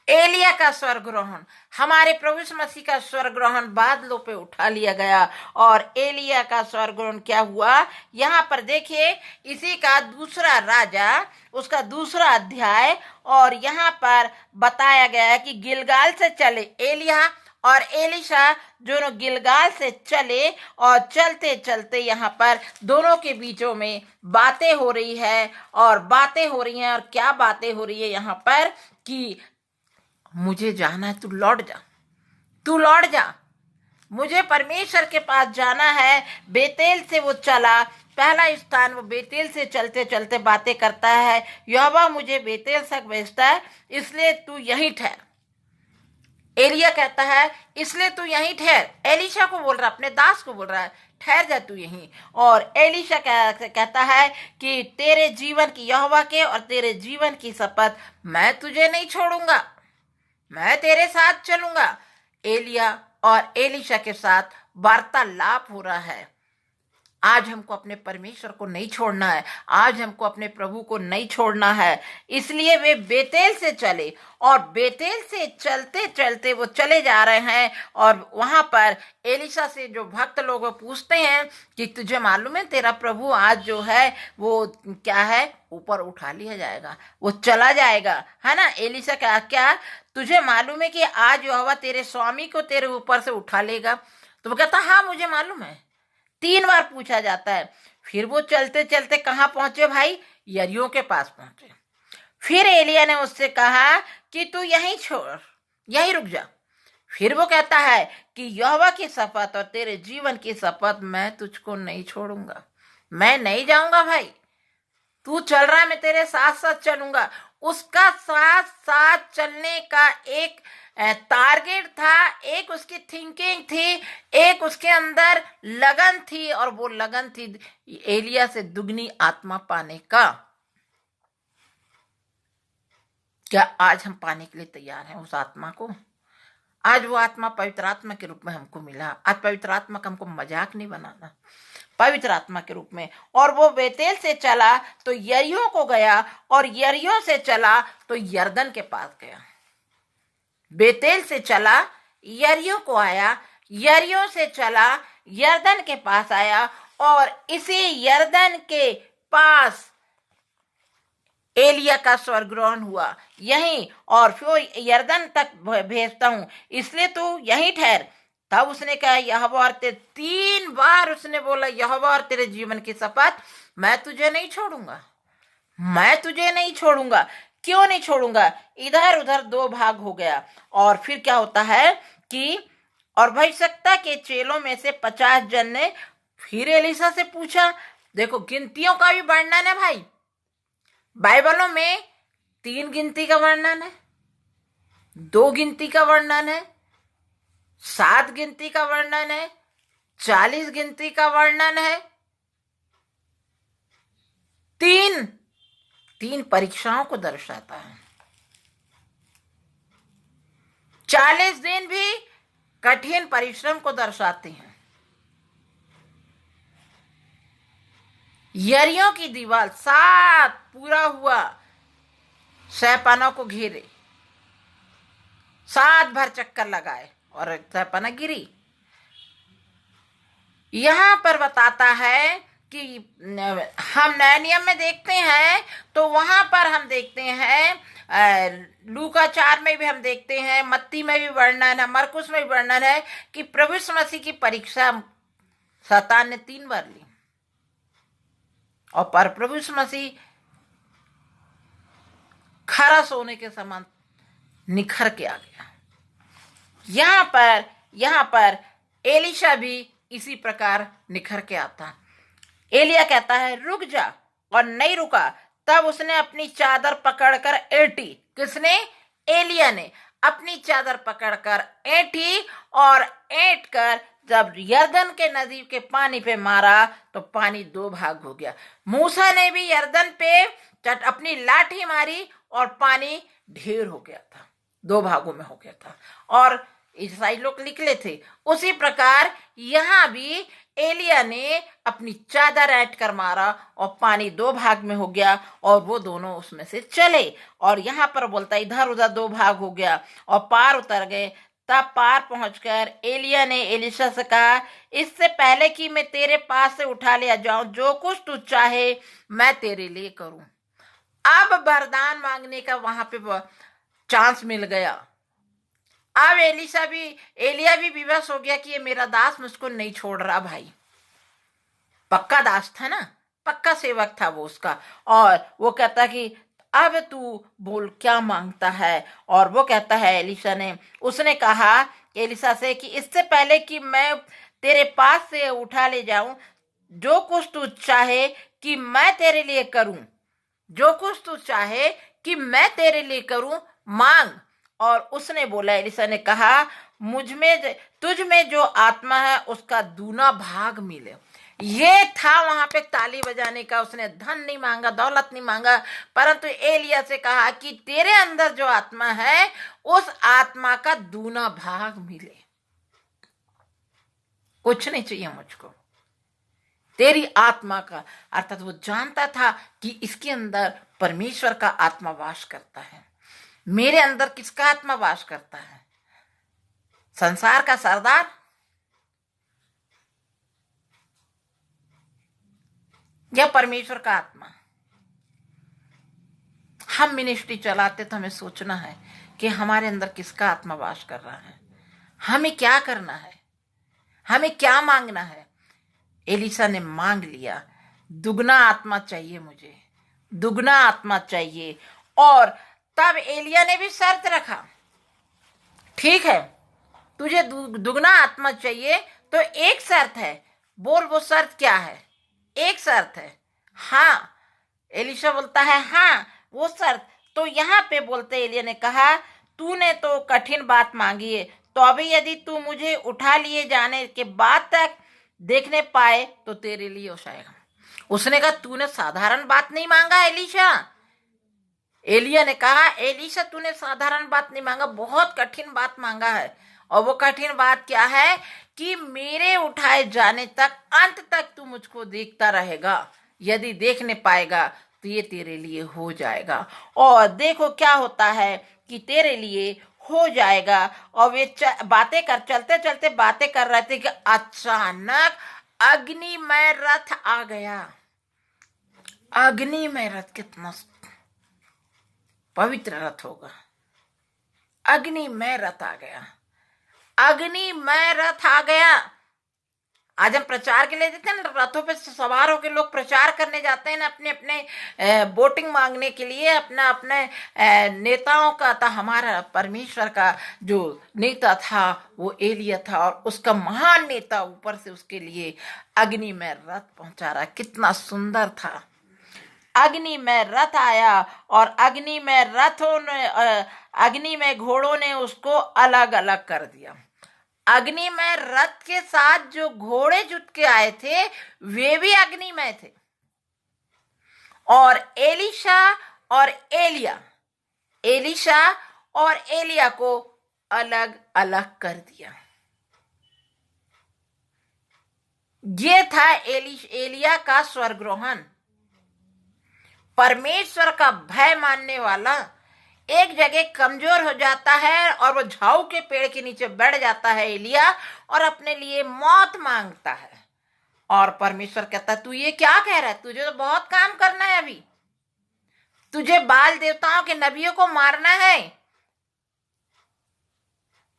एलिया का स्वर्गग्रहण, हमारे प्रभु यीशु मसीह का स्वर्गग्रहण बादलों पे उठा लिया गया। और एलिया का स्वर्गग्रहण क्या हुआ? यहाँ पर देखिए, इसी का दूसरा राजा, उसका दूसरा अध्याय, और यहाँ पर बताया गया है कि गिलगाल से चले एलिया और एलिशा दोनों गिलगाल से चले, और चलते चलते यहाँ पर दोनों के बीचों में बातें हो रही है। और बातें हो रही हैं, और क्या बातें हो रही है यहाँ पर कि मुझे जाना है, तू लौट जा, तू लौट जा, मुझे परमेश्वर के पास जाना है। बेतेल से वो चला, पहला स्थान वो बेतेल से चलते चलते बातें करता है, यहोवा मुझे बेतेल तक भेजता है, इसलिए तू यहीं ठहर। एलिया कहता है इसलिए तू यहीं ठहर। एलिशा को बोल रहा, अपने दास को बोल रहा है ठहर जा तू यहीं। और एलिशा कहता है कि तेरे जीवन की, यहोवा के और तेरे जीवन की शपथ, मैं तुझे नहीं छोड़ूंगा, मैं तेरे साथ चलूंगा। एलिया और एलिशा के साथ वार्तालाप हो रहा है। आज हमको अपने परमेश्वर को नहीं छोड़ना है, आज हमको अपने प्रभु को नहीं छोड़ना है। इसलिए वे बेतेल से चले, और बेतेल से चलते चलते वो चले जा रहे हैं। और वहां पर एलिशा से जो भक्त लोग पूछते हैं कि तुझे मालूम है तेरा प्रभु आज जो है वो क्या है, ऊपर उठा लिया जाएगा, वो चला जाएगा, है ना। एलिशा क्या क्या तुझे मालूम है कि आज यहोवा तेरे स्वामी को तेरे ऊपर से उठा लेगा? तो वो कहता हाँ मुझे मालूम है। 3 बार पूछा जाता है। फिर वो चलते चलते कहाँ पहुंचे भाई? यरीहो के पास पहुंचे। फिर एलिया ने उससे कहा कि तू यहीं छोड़, यहीं रुक जा। फिर वो कहता है कि यहोवा की शपथ और तेरे जीवन की शपथ, मैं तुझको नहीं छोड़ूंगा, मैं नहीं जाऊंगा भाई, तू चल रहा है मैं तेरे साथ साथ चलूंगा। उसका साथ साथ चलने का एक टारगेट था, एक उसकी थिंकिंग थी, एक उसके अंदर लगन थी, और वो लगन थी एलिया से दुगनी आत्मा पाने का। क्या आज हम पाने के लिए तैयार हैं उस आत्मा को? आज वो आत्मा पवित्र आत्मा के रूप में हमको मिला। आज पवित्र आत्मा का हमको मजाक नहीं बनाना, पवित्र आत्मा के रूप में। और वो बेतेल से चला तो यरीहो को गया, और यरीहो से चला तो यरदन के पास गया। बेतेल से चला यरीहो को आया, यरीहो से चला यरदन के पास आया, और इसी यरदन के पास एलिया का स्वर्गग्रहण हुआ यहीं। और फिर यरदन तक भेजता हूं, इसलिए तू यहीं ठहर। तब उसने कहा यहोवा और तेरे, 3 बार उसने बोला यहोवा और तेरे जीवन की शपथ, मैं तुझे नहीं छोड़ूंगा, मैं तुझे नहीं छोड़ूंगा। क्यों नहीं छोड़ूंगा? इधर उधर 2 भाग हो गया। और फिर क्या होता है कि और भविष्यवक्ता के चेलों में से 50 जन ने फिर एलिशा से पूछा। देखो गिनतियों का भी वर्णन है भाई, बाइबलों में 3 गिनती का वर्णन है, 2 गिनती का वर्णन है, 7 गिनती का वर्णन है, 40 गिनती का वर्णन है। 3 परीक्षाओं को दर्शाता है। 40 दिन भी कठिन परिश्रम को दर्शाते हैं। यरीहो की दीवार 7 पूरा हुआ, शहपानों को घेरे, 7 भर चक्कर लगाए और शहपाना गिरी। यहाँ पर बताता है कि हम नए नियम में देखते हैं तो वहां पर हम देखते हैं, लूका 4 में भी हम देखते हैं, मत्ती में भी वर्णन है, मरकुस में भी वर्णन है कि प्रभु यीशु मसीह की परीक्षा शैतान ने 3 बार ली और पर प्रभु यीशु मसीह खरा सोने के समान निखर के आ गया। यहाँ पर एलिशा भी इसी प्रकार निखर के आता। एलिया कहता है रुक जा, और नहीं रुका। तब उसने अपनी चादर पकड़कर ऐंठी। किसने? एलिया ने अपनी चादर पकड़कर ऐंठी, और ऐंठ कर जब यरदन के नदी के पानी पे मारा तो पानी 2 भाग हो गया। मूसा ने भी यरदन पे अपनी लाठी मारी और पानी ढेर हो गया था, 2 भागों में हो गया था, और ईसाई लोग निकले थे। उसी प्रकार यहाँ भी एलिया ने अपनी चादर ऐंठ कर मारा और पानी 2 भाग में हो गया, और वो दोनों उसमें से चले। और यहाँ पर बोलता इधर उधर 2 भाग हो गया और पार उतर गए। तब पार पहुंचकर एलिया ने एलीशा से कहा, इससे पहले कि मैं तेरे पास से उठा लिया जाऊं, जो कुछ तू चाहे मैं तेरे लिए करूं। अब वरदान मांगने का वहां पे चांस मिल गया। अब एलिया भी विवश हो गया कि ये मेरा दास मुझको नहीं छोड़ रहा। भाई पक्का दास था ना, पक्का सेवक था वो उसका। और वो कहता कि अब तू बोल क्या मांगता है। और वो कहता है उसने कहा एलिशा से कि इससे पहले कि मैं तेरे पास से उठा ले जाऊं, जो कुछ तू चाहे कि मैं तेरे लिए करूं, जो कुछ तू चाहे कि मैं तेरे लिए करूं, मांग। और उसने बोला, एलिशा ने कहा, तुझ में जो आत्मा है उसका दूना भाग मिले। ये था वहां पे ताली बजाने का। उसने धन नहीं मांगा, दौलत नहीं मांगा, परंतु एलिया से कहा कि तेरे अंदर जो आत्मा है उस आत्मा का दूना भाग मिले। कुछ नहीं चाहिए मुझको, तेरी आत्मा का। अर्थात वो जानता था कि इसके अंदर परमेश्वर का आत्मा वास करता है। मेरे अंदर किसका आत्मा वास करता है? संसार का सरदार या परमेश्वर का आत्मा? हम मिनिस्ट्री चलाते तो हमें सोचना है कि हमारे अंदर किसका आत्मा वास कर रहा है, हमें क्या करना है, हमें क्या मांगना है। एलीशा ने मांग लिया, दुगना आत्मा चाहिए मुझे, दुगना आत्मा चाहिए। और तब एलिया ने भी शर्त रखा, ठीक है तुझे दुगना आत्मा चाहिए तो एक शर्त है। बोल वो शर्त क्या है? एक शर्त है। हाँ, एलीशा बोलता है हाँ वो शर्त। तो यहाँ पे बोलते एलिया ने कहा, तूने तो कठिन बात मांगी है, तो अभी यदि तू मुझे उठा लिए जाने के बाद तक देखने पाए तो तेरे लिए हो जाएगा। उसने कहा तूने साधारण बात नहीं मांगा एलीशा। एलिया ने कहा, एलीशा तूने साधारण बात नहीं मांगा, बहुत कठिन बात मांगा है। और वो कठिन बात क्या है कि मेरे उठाए जाने तक, अंत तक तू मुझको देखता रहेगा। यदि देखने पाएगा तो ये तेरे लिए हो जाएगा। और देखो क्या होता है कि तेरे लिए हो जाएगा। और वे चलते चलते बातें कर रहे थे कि अचानक अग्निमय रथ आ गया। अग्निमय रथ कितना पवित्र रथ होगा। अग्निमय रथ आ गया, अग्निमय रथ आ गया। आज हम प्रचार के लिए देते हैं ना, रथों पे सवार होकर लोग प्रचार करने जाते हैं ना, अपने अपने वोटिंग मांगने के लिए, अपना अपने नेताओं का था। हमारा परमेश्वर का जो नेता था वो एलिया था, और उसका महान नेता ऊपर से उसके लिए अग्निमय रथ पहुंचा रहा। कितना सुंदर था। अग्नि में रथ आया, और अग्नि में घोड़ों ने उसको अलग अलग कर दिया। अग्नि में रथ के साथ जो घोड़े जुट के आए थे वे भी अग्नि में थे। और एलीशा और एलिया को अलग अलग कर दिया। ये था एलिया का स्वर्गरोहण। परमेश्वर का भय मानने वाला एक जगह कमजोर हो जाता है और वो झाऊ के पेड़ के नीचे बैठ जाता है एलिया, और अपने लिए मौत मांगता है। और परमेश्वर कहता है तू ये क्या कह रहा है, तुझे तो बहुत काम करना है, अभी तुझे बाल देवताओं के नबियों को मारना है,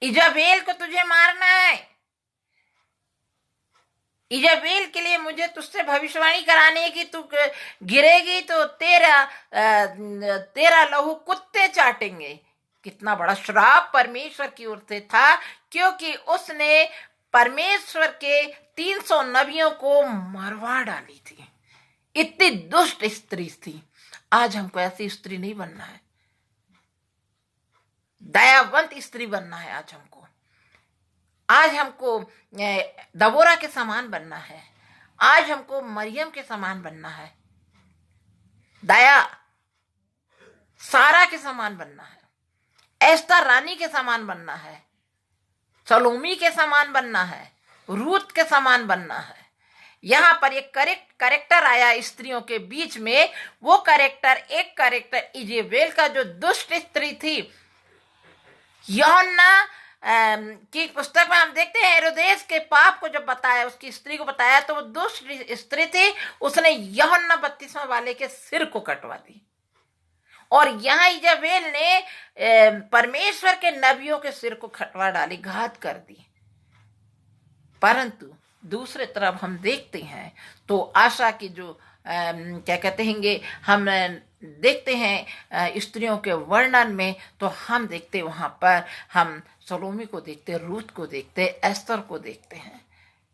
इजाबेल को तुझे मारना है। इजाबेल के लिए मुझे तुझसे भविष्यवाणी करानी है कि तू गिरेगी तो तेरा लहू कुत्ते चाटेंगे। कितना बड़ा श्राप परमेश्वर की ओर से था, क्योंकि उसने परमेश्वर के 300 नबियों को मरवा डाली थी। इतनी दुष्ट स्त्री थी। आज हमको ऐसी स्त्री नहीं बनना है, दयावंत स्त्री बनना है। आज हमको दबोरा के समान बनना है। आज हमको मरियम के समान बनना है, दया सारा के समान बनना है, एस्तर रानी के समान बनना है, सलोमी के समान बनना है, रूत के समान बनना है। यहाँ पर एक करेक्टर आया स्त्रियों के बीच में। वो करेक्टर इजेबेल का जो दुष्ट स्त्री थी, यूहन्ना की पुस्तक में हम देखते हैं हेरोदेस के पाप को जब बताया, उसकी स्त्री को बताया, तो वो दुष्ट स्त्री थी, उसने यूहन्ना बपतिस्मा वाले के सिर को कटवा दी। और यहाँ इजेबेल ने परमेश्वर के नबियों के सिर को कटवा डाली, घात कर दी। परंतु दूसरे तरफ हम देखते हैं तो आशा की जो क्या कहते हैं, हम देखते हैं स्त्रियों के वर्णन में, तो हम देखते वहां पर हम सलोमी को देखते, रूत को देखते, एस्तर को देखते हैं।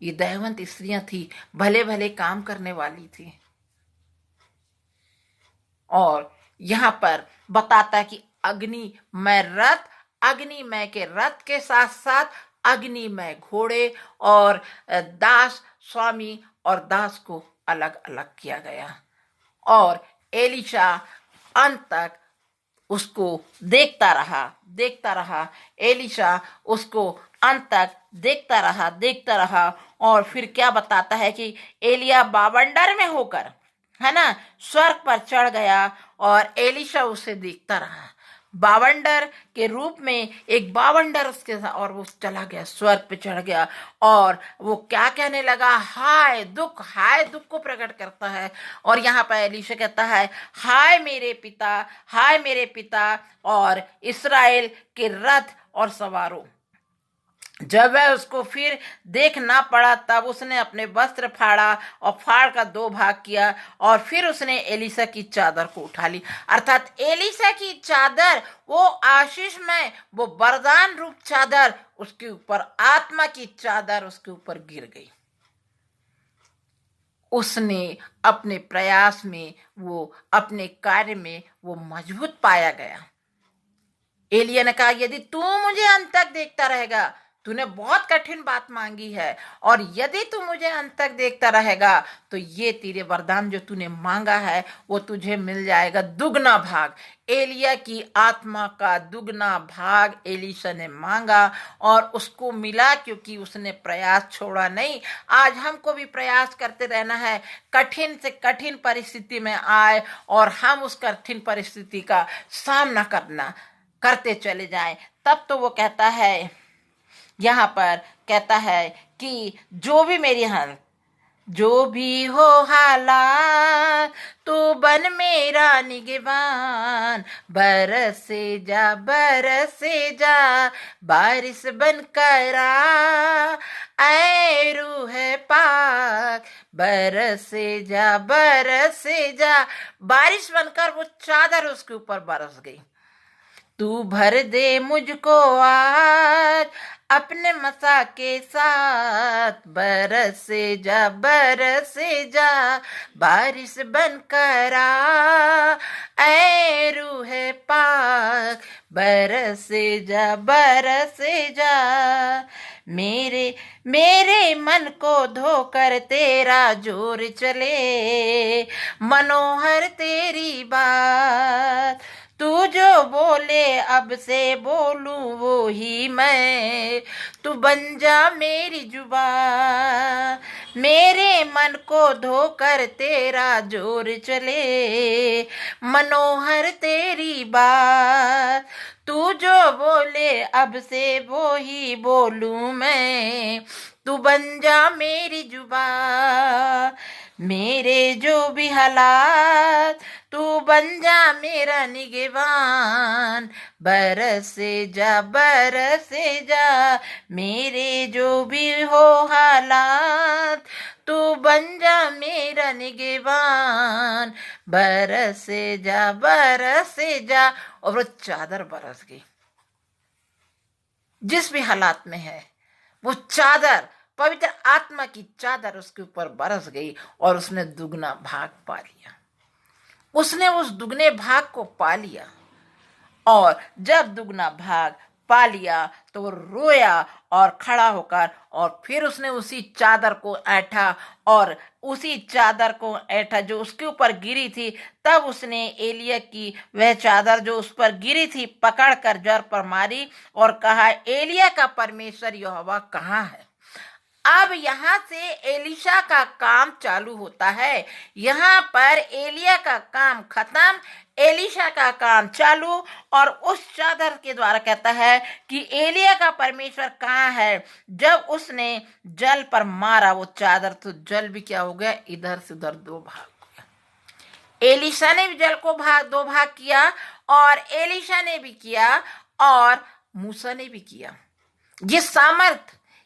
ये दयावंत स्त्रियां थी, भले भले काम करने वाली थी। और यहाँ पर बताता कि अग्निमय के रथ के साथ साथ अग्निमय घोड़े और दास, स्वामी और दास को अलग अलग किया गया। और एलीशा अंत तक उसको देखता रहा। एलीशा उसको अंत तक देखता रहा। और फिर क्या बताता है कि एलिया बावंडर में होकर, है ना, स्वर्ग पर चढ़ गया और एलीशा उसे देखता रहा। बावंडर के रूप में एक बावंडर उसके साथ, और वो चला गया, स्वर्ग पे चढ़ गया। और वो क्या कहने लगा, हाय दुख को प्रकट करता है। और यहाँ पर एलीशा कहता है, हाय मेरे पिता और इस्राएल के रथ और सवारों। जब वह उसको फिर देख ना पड़ा, तब उसने अपने वस्त्र फाड़ा और फाड़ का 2 भाग किया। और फिर उसने एलीशा की चादर को उठा ली। अर्थात एलीशा की चादर, वो आशीष में, वो वरदान रूप चादर उसके ऊपर, आत्मा की चादर उसके ऊपर गिर गई। उसने अपने प्रयास में, वो अपने कार्य में वो मजबूत पाया गया। एलिया ने कहा, यदि तू मुझे अंत तक देखता रहेगा, तूने बहुत कठिन बात मांगी है, और यदि तू मुझे अंत तक देखता रहेगा तो ये तेरे वरदान जो तूने मांगा है वो तुझे मिल जाएगा, दुगना भाग। एलिया की आत्मा का दुगना भाग एलीशा ने मांगा और उसको मिला, क्योंकि उसने प्रयास छोड़ा नहीं। आज हमको भी प्रयास करते रहना है, कठिन से कठिन परिस्थिति में आए और हम उस कठिन परिस्थिति का सामना करते चले जाएं। तब तो वो कहता है, यहाँ पर कहता है कि जो भी हो हालात, तू बन मेरा निगहबान। बरसे जा बारिश बन कर आ, ऐ रूह पाक। बरसे जा बारिश बनकर वो चादर उसके ऊपर बरस गई। तू भर दे मुझको आज अपने मसा के साथ। बरसे जा बारिश बन कर आ, ऐ रूह पाक। बरसे जा मेरे मन को धोकर तेरा जोर चले, मनोहर तेरी बात। तू जो बोले अब से बोलूं वो ही मैं, तू बन जा मेरी जुबान। मेरे मन को धोकर तेरा जोर चले, मनोहर तेरी बात। तू जो बोले अब से वो ही बोलूं मैं, तू बन जा मेरी जुबा, मेरे जो भी हालात तू बन जा मेरा निगहबान, बरसे जा मेरे जो भी हो हालात, तू बन जा मेरा निगहबान, बरसे जा। और वो चादर बरस गई। जिस भी हालात में है वो चादर, पवित्र आत्मा की चादर उसके ऊपर बरस गई और उसने दुगना भाग पा लिया। उसने उस दुगने भाग को पा लिया और जब दुगना भाग पा लिया तो वो रोया और खड़ा होकर और फिर उसने उसी चादर को ऐंठा और उसी चादर को ऐंठा जो उसके ऊपर गिरी थी। तब उसने एलिया की वह चादर जो उस पर गिरी थी पकड़कर जड़ पर मारी और कहा, एलिया का परमेश्वर यहोवा कहाँ है? अब यहाँ से एलिशा का काम चालू होता है। यहाँ पर एलिया का काम खत्म, एलिशा का काम चालू। और उस चादर के द्वारा कहता है कि एलिया का परमेश्वर कहाँ है। जब उसने जल पर मारा वो चादर, तो जल भी क्या हो गया, इधर से उधर दो भाग हो गया। एलिशा ने भी जल को दो भाग किया और एलिशा ने भी किया और मूसा ने भी किया।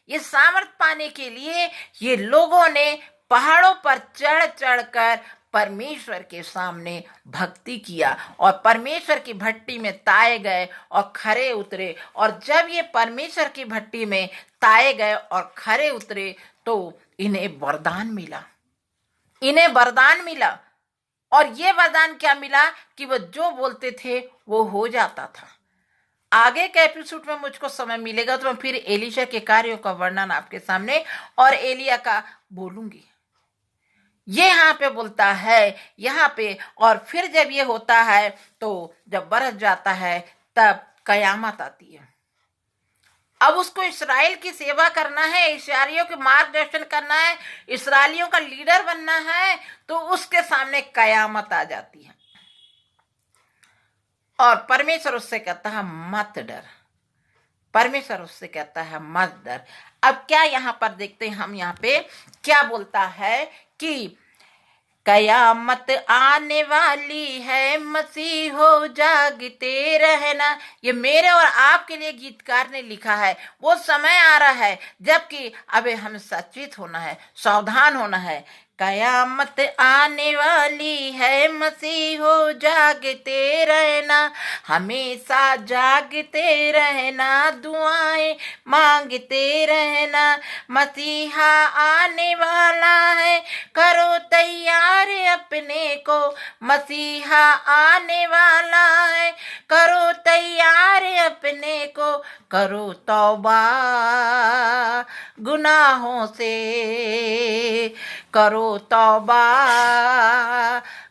ये सामर्थ पाने के लिए ये लोगों ने पहाड़ों पर चढ़ चढ़कर परमेश्वर के सामने भक्ति किया और परमेश्वर की भट्टी में ताए गए और खरे उतरे। और जब ये परमेश्वर की भट्टी में ताए गए और खरे उतरे तो इन्हें वरदान मिला। और ये वरदान क्या मिला कि वो जो बोलते थे वो हो जाता था। आगे के एपिसोड में मुझको समय मिलेगा तो मैं फिर एलिशा के कार्यों का वर्णन आपके सामने और एलिया का बोलूंगी। ये यहाँ पे बोलता है यहाँ पे। और फिर जब ये होता है तो जब बरस जाता है तब कयामत आती है। अब उसको इस्राएल की सेवा करना है, इस्राएलियों के मार्गदर्शन करना है, इस्राएलियों का लीडर बनना है, तो उसके सामने कयामत आ जाती है। और परमेश्वर उससे कहता है मत डर। परमेश्वर उससे कहता है मत डर। अब क्या यहाँ पर देखते हैं हम, यहाँ पे क्या बोलता है कि कयामत आने वाली है, मसीह हो जागते रहना। ये मेरे और आपके लिए गीतकार ने लिखा है। वो समय आ रहा है जबकि अबे हमें सचेत होना है, सावधान होना है। कयामत आने वाली है, मसीह हो जागते रहना, हमेशा जागते रहना, दुआएं मांगते रहना। मसीहा आने वाला है, करो तैयार अपने को। मसीहा आने वाला है, करो तैयार अपने को। करो तौबा गुनाहों से, करो तौबा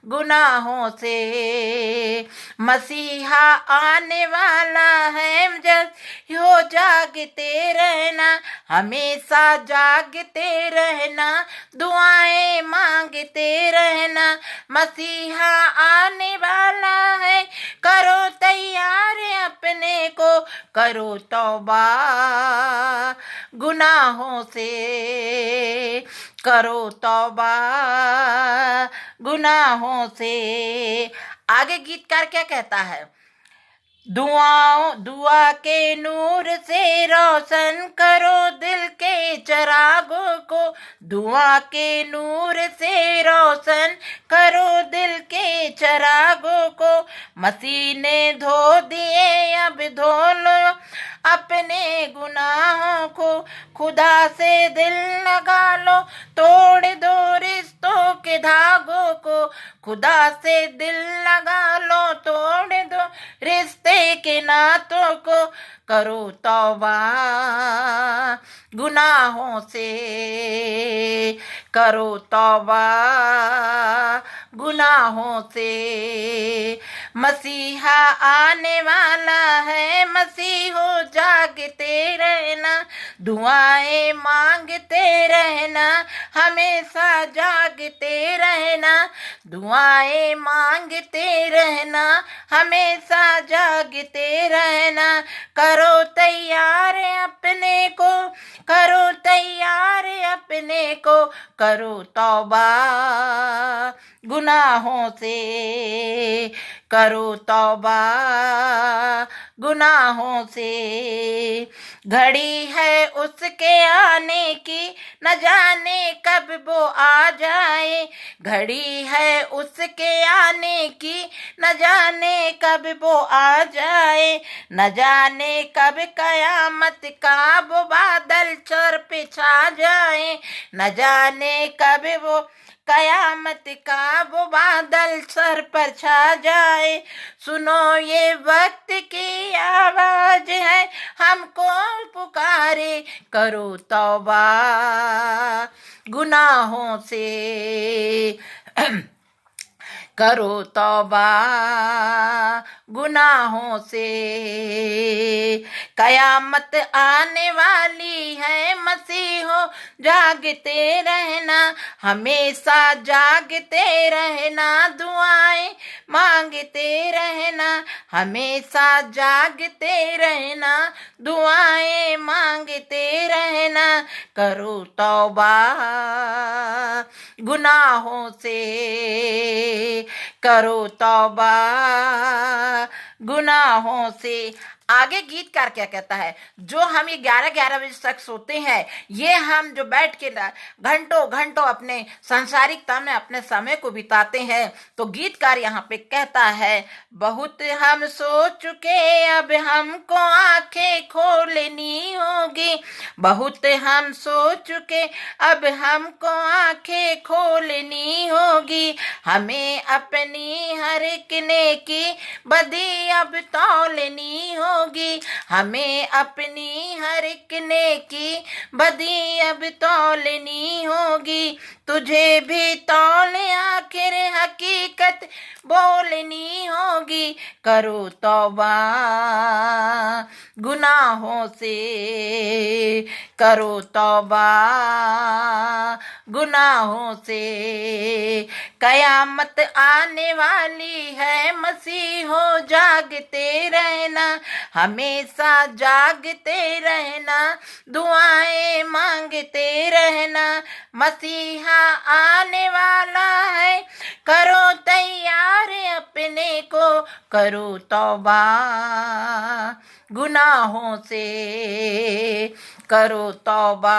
गुनाहों से। मसीहा आने वाला है, जब हो जागते रहना, हमेशा जागते रहना, दुआएं मांगते रहना। मसीहा आने वाला है, करो तैयार अपने को। करो तौबा गुनाहों से, करो तौबा गुनाहों से। आगे गीतकार क्या कहता है, दुआ के नूर से रोशन करो दिल के चरागों को। दुआ के नूर से रोशन करो दिल के चरागों को। मसीह ने धो दिए, अब धो लो अपने गुनाहों को। खुदा से दिल लगा लो, तोड़ दो रिश्तों के धागों को। खुदा से दिल लगा लो, तोड़ दो रिश्ते के नातों को। करो तौबा गुनाहों से, करो तौबा गुनाहों से। मसीहा आने वाला है, मसीह हो जागते रहना, दुआएं मांगते रहना, हमेशा जागते रहना, दुआएं मांगते रहना, हमेशा जागते रहना। करो तैयार अपने को, करो तैयार अपने को, करो तौबा गुनाहों से, करो तौबा गुनाहों से। घड़ी है उसके आने की, न जाने कब वो आ जाए। घड़ी है उसके आने की, न जाने कब वो आ जाए। न जाने कब कयामत का वो बादल सर पे छा जाए। न जाने कब वो कयामत का वो बादल सर पर छा जाए। सुनो ये वक्त की आवाज है, हमको पुकारे, करो तौबा गुनाहों से, करो तौबा गुनाहों से। कयामत आने वाली है मसीहो, जागते रहना, हमेशा जागते रहना, दुआएं मांगते रहना, हमेशा जागते रहना, दुआएं मांगते रहना। करो तौबा गुनाहों से, करो तौबा गुनाहों से। आगे गीतकार क्या कहता है, जो हम ये 11-11 बजे तक सोते हैं, ये हम जो बैठ के घंटों घंटों अपने सांसारिकता में अपने समय को बिताते हैं, तो गीतकार यहाँ पे कहता है, बहुत हम सो चुके अब हमको आंखें खोलनी होगी। बहुत हम सो चुके अब हमको आंखें खोलनी होगी। हमें अपनी हर एक नेकी बदी अब तौलनी होगी। हमें अपनी हर एक नेकी बदी अब तौलनी होगी। तुझे भी तौल आखिर हकीकत बोलनी होगी। करो तौबा गुनाहों से, करो तौबा गुनाहों से। कयामत आने वाली है मसीहो, जागते रहना, हमेशा जागते रहना, दुआएं मांगते रहना। मसीहा आने वाला है, करो तैयार अपने को, करो तौबा गुनाहों से, करो तौबा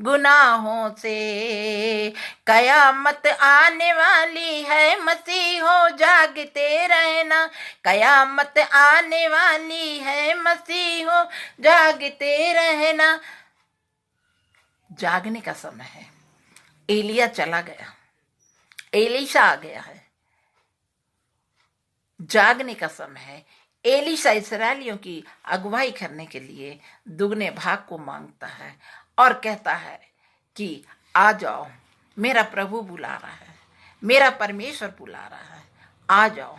गुनाहों से। कयामत आने वाली है मसीहो, जागते रहना, कयामत आने वाली है मसीहो, जागते रहना। जागने का समय है। एलिया चला गया, एलीशा आ गया है। जागने का समय है। एलीशा इस्राएलियों की अगुवाई करने के लिए दुगने भाग को मांगता है और कहता है कि आ जाओ, मेरा प्रभु बुला रहा है, मेरा परमेश्वर बुला रहा है, आ जाओ।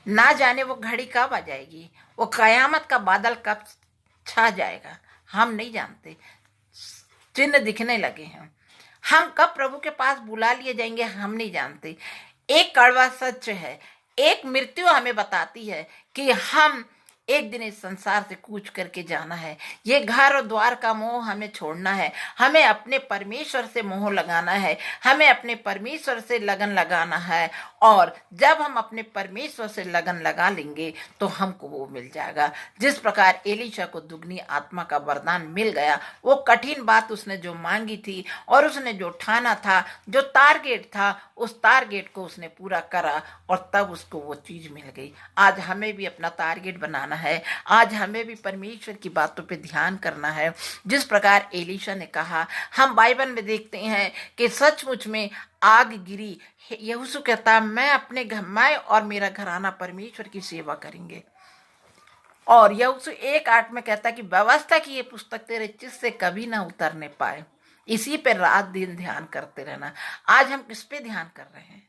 ना जाने वो घड़ी कब आ जाएगी, वो कयामत का बादल कब छा जाएगा, हम नहीं जानते। चिन्ह दिखने लगे हैं, हम कब प्रभु के पास बुला लिए जाएंगे हम नहीं जानते। एक कड़वा सच है, एक मृत्यु हमें बताती है कि हम एक दिन इस संसार से कूच करके जाना है। ये घर और द्वार का मोह हमें छोड़ना है, हमें अपने परमेश्वर से मोह लगाना है, हमें अपने परमेश्वर से लगन लगाना है। और जब हम अपने परमेश्वर से लगन लगा लेंगे तो हमको वो मिल जाएगा। जिस प्रकार एलीशा को दुगनी आत्मा का वरदान मिल गया, वो कठिन बात उसने जो मांगी थी और उसने जो ठाना था, जो टारगेट था, उस टारगेट को उसने पूरा करा और तब उसको वो चीज मिल गई। आज हमें भी अपना टारगेट बनाना है, आज हमें भी परमेश्वर की बातों पे ध्यान करना है। जिस प्रकार एलीशा ने कहा, हम बाइबल में देखते हैं कि सचमुच में आग गिरी। यहोशू कहता, मैं और मेरा घराना परमेश्वर की सेवा करेंगे। और यहोशू 1:8 में कहता कि व्यवस्था की ये पुस्तक तेरे चित्त से कभी ना उतरने पाए, इसी पे रात दिन ध्यान करते रहना। आज हम किस पे ध्यान कर रहे हैं?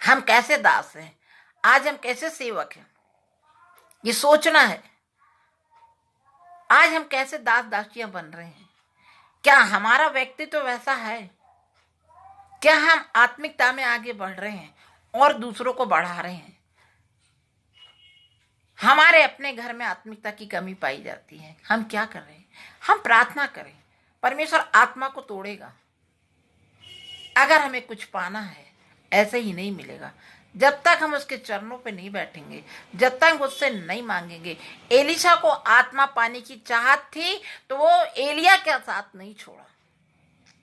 हम कैसे दास हैं? आज हम कैसे सेवक हैं? ये सोचना है। आज हम कैसे दास दासियां बन रहे हैं? क्या हमारा व्यक्तित्व वैसा है? क्या हम आत्मिकता में आगे बढ़ रहे हैं और दूसरों को बढ़ा रहे हैं? हमारे अपने घर में आत्मिकता की कमी पाई जाती है। हम क्या कर रहे हैं? हम प्रार्थना करें, परमेश्वर आत्मा को तोड़ेगा। अगर हमें कुछ पाना है, ऐसे ही नहीं मिलेगा। जब तक हम उसके चरणों पे नहीं बैठेंगे, जब तक उससे नहीं मांगेंगे। एलिशा को आत्मा पाने की चाहत थी तो वो एलिया के साथ नहीं छोड़ा।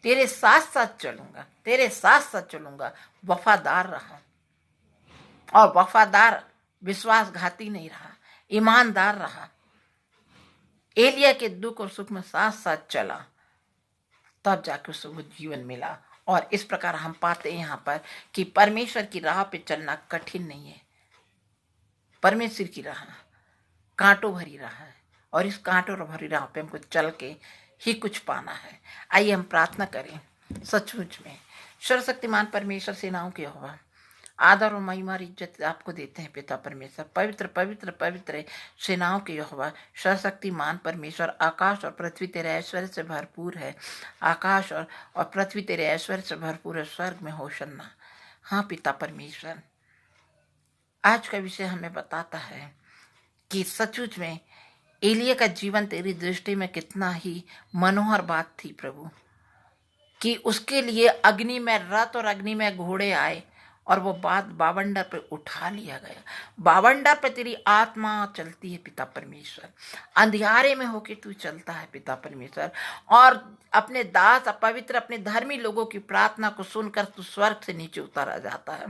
तेरे साथ साथ चलूंगा, तेरे साथ साथ चलूंगा। वफादार रहा, और वफादार विश्वासघाती नहीं रहा, ईमानदार रहा। एलिया के दुख और सुख में साथ साथ चला, तब जाके उसको वो जीवन मिला। और इस प्रकार हम पाते हैं यहाँ पर कि परमेश्वर की राह पे चलना कठिन नहीं है। परमेश्वर की राह कांटों भरी राह है, और इस कांटों भरी राह पे हमको चल के ही कुछ पाना है। आइए हम प्रार्थना करें। सचमुच में सर्वशक्तिमान परमेश्वर, सेनाओं के यहोवा, आदर और महिमा और इज्जत आपको देते हैं पिता परमेश्वर। पवित्र पवित्र पवित्र सेनाओं के यहोवा, सर्वशक्तिमान परमेश्वर, आकाश और पृथ्वी तेरे ऐश्वर्य से भरपूर है। आकाश और पृथ्वी तेरे ऐश्वर्य से भरपूर है। स्वर्ग में होशन्ना। हाँ पिता परमेश्वर, आज का विषय हमें बताता है कि सचमुच में एलिया का जीवन तेरी दृष्टि में कितना ही मनोहर बात थी प्रभु, कि उसके लिए अग्नि में रथ और अग्नि में घोड़े आए, और वो बात बावंडर पे उठा लिया गया। बावंडर पे तेरी आत्मा चलती है पिता परमेश्वर। अंधियारे में होके तू चलता है पिता परमेश्वर, और अपने दास अपवित्र अपने धर्मी लोगों की प्रार्थना को सुनकर तू स्वर्ग से नीचे उतारा जाता है,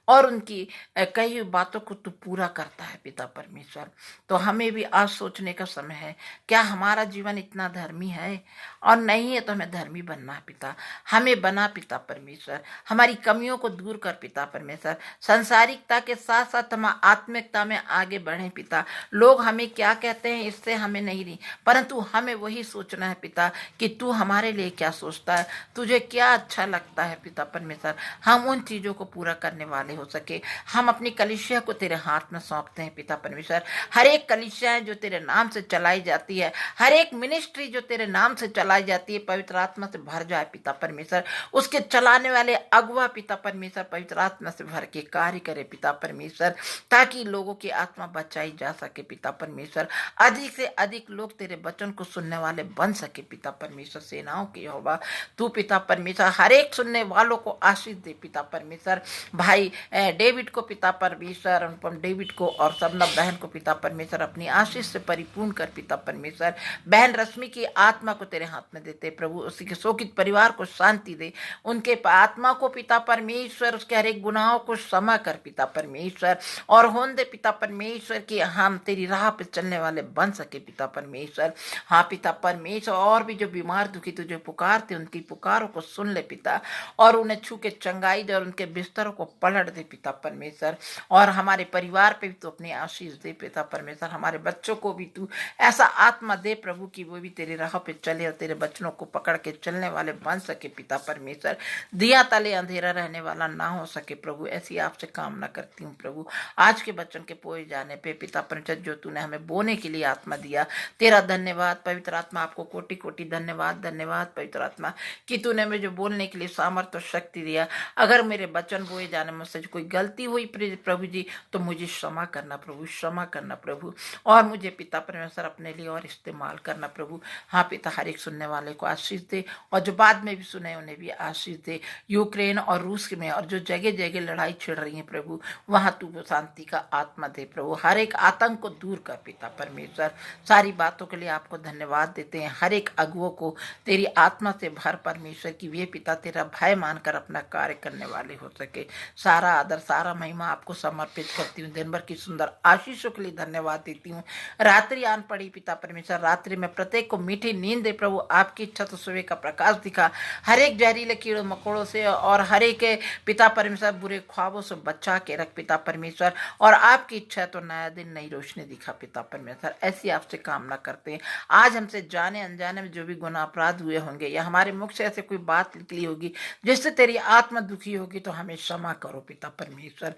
और उनकी कई हुई बातों को तू पूरा करता है पिता परमेश्वर। तो हमें भी आज सोचने का समय है, क्या हमारा जीवन इतना धर्मी है? और नहीं है तो हमें धर्मी बनना है पिता। हमें बना पिता परमेश्वर, हमारी कमियों को दूर कर पिता परमेश्वर। संसारिकता के साथ साथ हम आत्मिकता में आगे बढ़े पिता। लोग हमें क्या कहते हैं इससे हमें नहीं, परंतु हमें वही सोचना है पिता कि तू हमारे लिए क्या सोचता है, तुझे क्या अच्छा लगता है पिता परमेश्वर। हम उन चीजों को पूरा करने वाले हो सके। हम अपनी कलीसिया को तेरे हाथ में सौंपते हैं पिता परमेश्वर। हर एक कलीसिया जो तेरे नाम से चलाई जाती है, हर एक मिनिस्ट्री जो तेरे नाम से चलाई जाती है, पवित्र आत्मा से भर जाए पिता परमेश्वर। उसके चलाने वाले अगुआ पिता परमेश्वर पवित्र आत्मा से भर के कार्य करे पिता परमेश्वर, ताकि लोगों की आत्मा बचाई जा सके पिता परमेश्वर। अधिक से अधिक लोग तेरे वचन को सुनने वाले बन सके पिता परमेश्वर। सेनाओं के यहोवा, तू पिता परमेश्वर हर एक सुनने वालों को आशीष दे पिता परमेश्वर। भाई डेविड को पिता परमेश्वर, अनुपम डेविड को और सबना बहन को पिता परमेश्वर अपनी आशीष से परिपूर्ण कर पिता परमेश्वर। बहन रश्मि की आत्मा को तेरे हाथ में देते प्रभु, उसी के शोकित परिवार को शांति दे, उनके आत्मा को पिता परमेश्वर उसके हर एक गुनाहों को क्षमा कर पिता परमेश्वर। और होने दे पिता परमेश्वर कि हम तेरी राह पे चलने वाले बन सके पिता परमेश्वर। हाँ पिता परमेश्वर, और भी जो बीमार दुखी तुझे पुकारते उनकी पुकारों को सुन ले पिता, और उन्हें छू के चंगाई दे और उनके बिस्तरों को पलट दे पिता परमेश्वर। और हमारे परिवार पे भी तू अपनी आशीष दे पिता परमेश्वर। हमारे बच्चों को भी तू ऐसा आत्मा दे प्रभु कि वो भी तेरी राह पे चले और तेरे बच्चों को पकड़ के चलने वाले बन सके पिता परमेश्वर। दिया तले अंधेरा रहने वाला ना हो सके प्रभु, ऐसी आपसे कामना करती हूँ प्रभु। आज के बच्चन के पोए जाने पे पिता परमेश्वर, जो तूने हमें बोने के लिए आत्मा दिया, तेरा धन्यवाद पवित्र आत्मा। आपको कोटि कोटि धन्यवाद धन्यवाद पवित्र आत्मा कि तूने मुझे बोलने के लिए सामर्थ्य और शक्ति दिया। अगर मेरे वचन बोए जाने में से कोई गलती हुई प्रभु जी, तो मुझे क्षमा करना प्रभु, क्षमा करना प्रभु। और मुझे पिता परमेश्वर अपने लिए और इस्तेमाल करना प्रभु। हाँ पिता, हर एक सुनने वाले को आशीष दे, और जो बाद में भी सुने उन्हें भी आशीष दे। यूक्रेन और रूस में और जो जगह जगह लड़ाई छिड़ रही है प्रभु, वहां तू शांति का आत्मा दे प्रभु। हर एक आतंक को दूर कर पिता परमेश्वर। सारी बातों के लिए आपको धन्यवाद देते हैं। हर एक अगुओं को तेरी आत्मा से भर परमेश्वर की वे पिता तेरा भय मानकर अपना कार्य करने वाले हो सके। सारा आदर सारा महिमा आपको समर्पित करती हूँ। दिन भर की सुंदर आशीषों के लिए धन्यवाद देती हूँ। रात्रि आन पड़ी पिता परमेश्वर, रात्रि में प्रत्येक को मीठी नींद दे प्रभु। आपकी इच्छा तो सुबह का प्रकाश दिखा, हर एक जहरीले कीड़ों मकोड़ों से और हर एक पिता परमेश्वर बुरे ख्वाबों से बचा के रख पिता परमेश्वर। और आपकी इच्छा तो नया दिन नई रोशनी दिखा पिता परमेश्वर। ऐसी आपसे कामना करते हैं। आज हमसे जाने अनजाने में जो भी गुनाह अपराध हुए होंगे, या हमारे मुख से ऐसे कोई बात निकली होगी जिससे तेरी आत्मा दुखी होगी, तो हमें क्षमा करो पिता पिता परमेश्वर।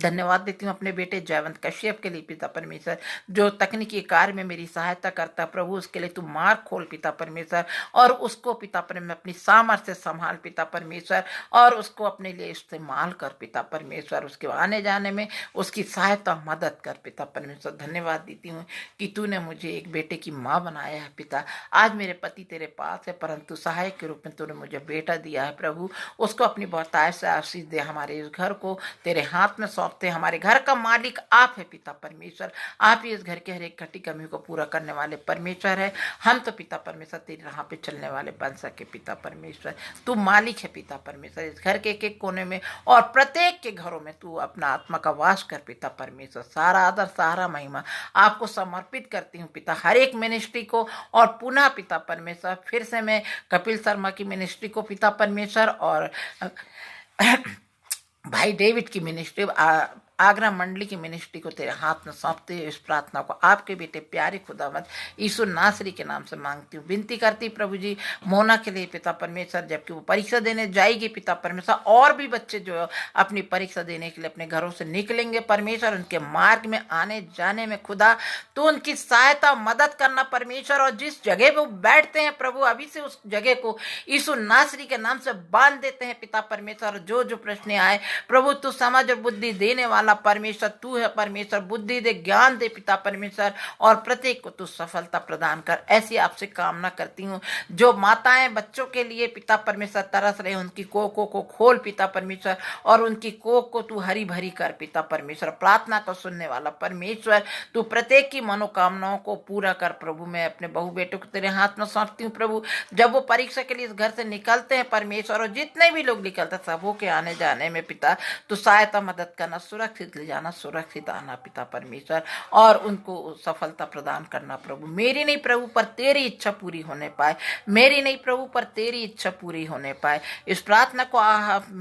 धन्यवाद देती हूँ अपने बेटे जयवंत कश्यप के लिए पिता परमेश्वर, जो तकनीकी कार्य में मेरी सहायता करता है प्रभु, उसके लिए तू मार्ग खोल पिता परमेश्वर, और उसको पिता परमेश्वर अपनी सामर्थ्य से संभाल पिता परमेश्वर, और उसको अपने लिए इस्तेमाल कर पिता परमेश्वर, उसके आने जाने में उसकी सहायता मदद कर पिता परमेश्वर। धन्यवाद देती हूँ कि तूने मुझे एक बेटे की माँ बनाया है पिता। आज मेरे पति तेरे पास है, परंतु सहायक के रूप में तूने मुझे बेटा दिया है प्रभु, उसको अपनी बहुतायत से आशीष दे। हमारे इस घर को तेरे हाथ में सौंपते, हमारे घर का मालिक आप है पिता परमेश्वर, आप ही इस घर के हर एक घटी कमी को पूरा करने वाले परमेश्वर है। हम तो पिता परमेश्वर तेरी राह पे चलने वाले बन सके पिता परमेश्वर। तू मालिक है पिता परमेश्वर, इस घर के एक एक कोने में और प्रत्येक के घरों में तू अपना आत्मा का वास कर पिता परमेश्वर। सारा आदर सारा महिमा आपको समर्पित करती हूँ पिता, हर एक मिनिस्ट्री को, और पुनः पिता परमेश्वर फिर से मैं कपिल शर्मा की मिनिस्ट्री को पिता परमेश्वर, और भाई डेविड की मिनिस्ट्री, आगरा मंडली की मिनिस्ट्री को तेरे हाथ में सौंपते हुए इस प्रार्थना को आपके बेटे प्यारे खुदावंद यीशु नासरी के नाम से मांगती हूँ, विनती करती प्रभु जी मोना के लिए पिता परमेश्वर, जबकि वो परीक्षा देने जाएगी पिता परमेश्वर, और भी बच्चे जो अपनी परीक्षा देने के लिए अपने घरों से निकलेंगे परमेश्वर, उनके मार्ग में आने जाने में खुदा तो उनकी सहायता मदद करना परमेश्वर, और जिस जगह पे वो बैठते हैं प्रभु अभी से उस जगह को यीशु नासरी के नाम से बांध देते हैं पिता परमेश्वर। जो जो प्रश्न आए प्रभु तू समझ और बुद्धि देने वाला परमेश्वर तू है परमेश्वर, बुद्धि दे ज्ञान दे पिता परमेश्वर, और प्रत्येक को तू सफलता प्रदान कर, ऐसी आपसे कामना करती हूँ। जो माताएं बच्चों के लिए पिता परमेश्वर तरस रहे उनकी कोकों को खोल पिता परमेश्वर, और उनकी कोख को तू हरी भरी कर पिता परमेश्वर। प्रार्थना को सुनने वाला परमेश्वर तू प्रत्येक की मनोकामनाओं को पूरा कर प्रभु। मैं अपने बहू बेटों को तेरे हाथ में सौंपती हूँ प्रभु, जब वो परीक्षा के लिए इस घर से निकलते हैं परमेश्वर, और जितने भी लोग निकलते सबों के आने जाने में पिता तो सहायता मदद करना, सुरक्षित ले जाना, सुरक्षित आना पिता परमेश्वर, और उनको सफलता प्रदान करना प्रभु। मेरी नहीं प्रभु पर तेरी इच्छा पूरी होने पाए, मेरी नहीं प्रभु पर तेरी इच्छा पूरी होने पाए। इस प्रार्थना को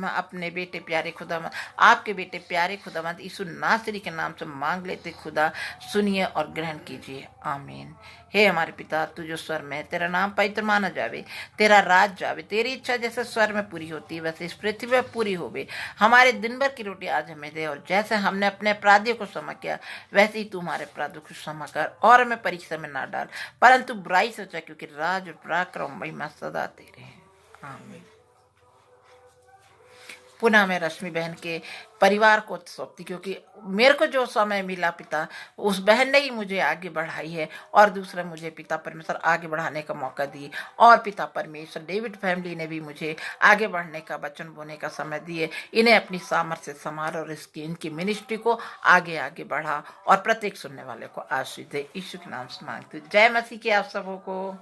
अपने बेटे प्यारे खुदावंद, आपके बेटे प्यारे खुदावंद यीशु नासरी के नाम से मांग लेते खुदा, सुनिए और ग्रहण कीजिए, आमीन। हे हमारे पिता तू जो स्वर में है, तेरा नाम पवित्र माना जावे, तेरा राज जावे, तेरी इच्छा जैसे स्वर में पूरी होती है वैसे इस पृथ्वी पर पूरी होवे। हमारे दिन भर की रोटी आज हमें दे, और जैसे हमने अपने अपराधियों को क्षमा किया वैसे ही तू हमारे अपराधों को क्षमा कर, और हमें परीक्षा में ना डाल परंतु बुराई से बचा, क्योंकि राज और पराक्रम महिमा सदा तेरे हैं, आमीन। पुनः मैं रश्मि बहन के परिवार को सौंपती, क्योंकि मेरे को जो समय मिला पिता उस बहन ने ही मुझे आगे बढ़ाई है, और दूसरा मुझे पिता परमेश्वर आगे बढ़ाने का मौका दिए, और पिता परमेश्वर डेविड फैमिली ने भी मुझे आगे बढ़ने का वचन बोने का समय दिए। इन्हें अपनी सामर्थ्य से संभाल, और इनकी मिनिस्ट्री को आगे आगे बढ़ा, और प्रत्येक सुनने वाले को आशीष दे। यीशु के नाम से मांगती हूँ, जय मसीह की आप सबों को।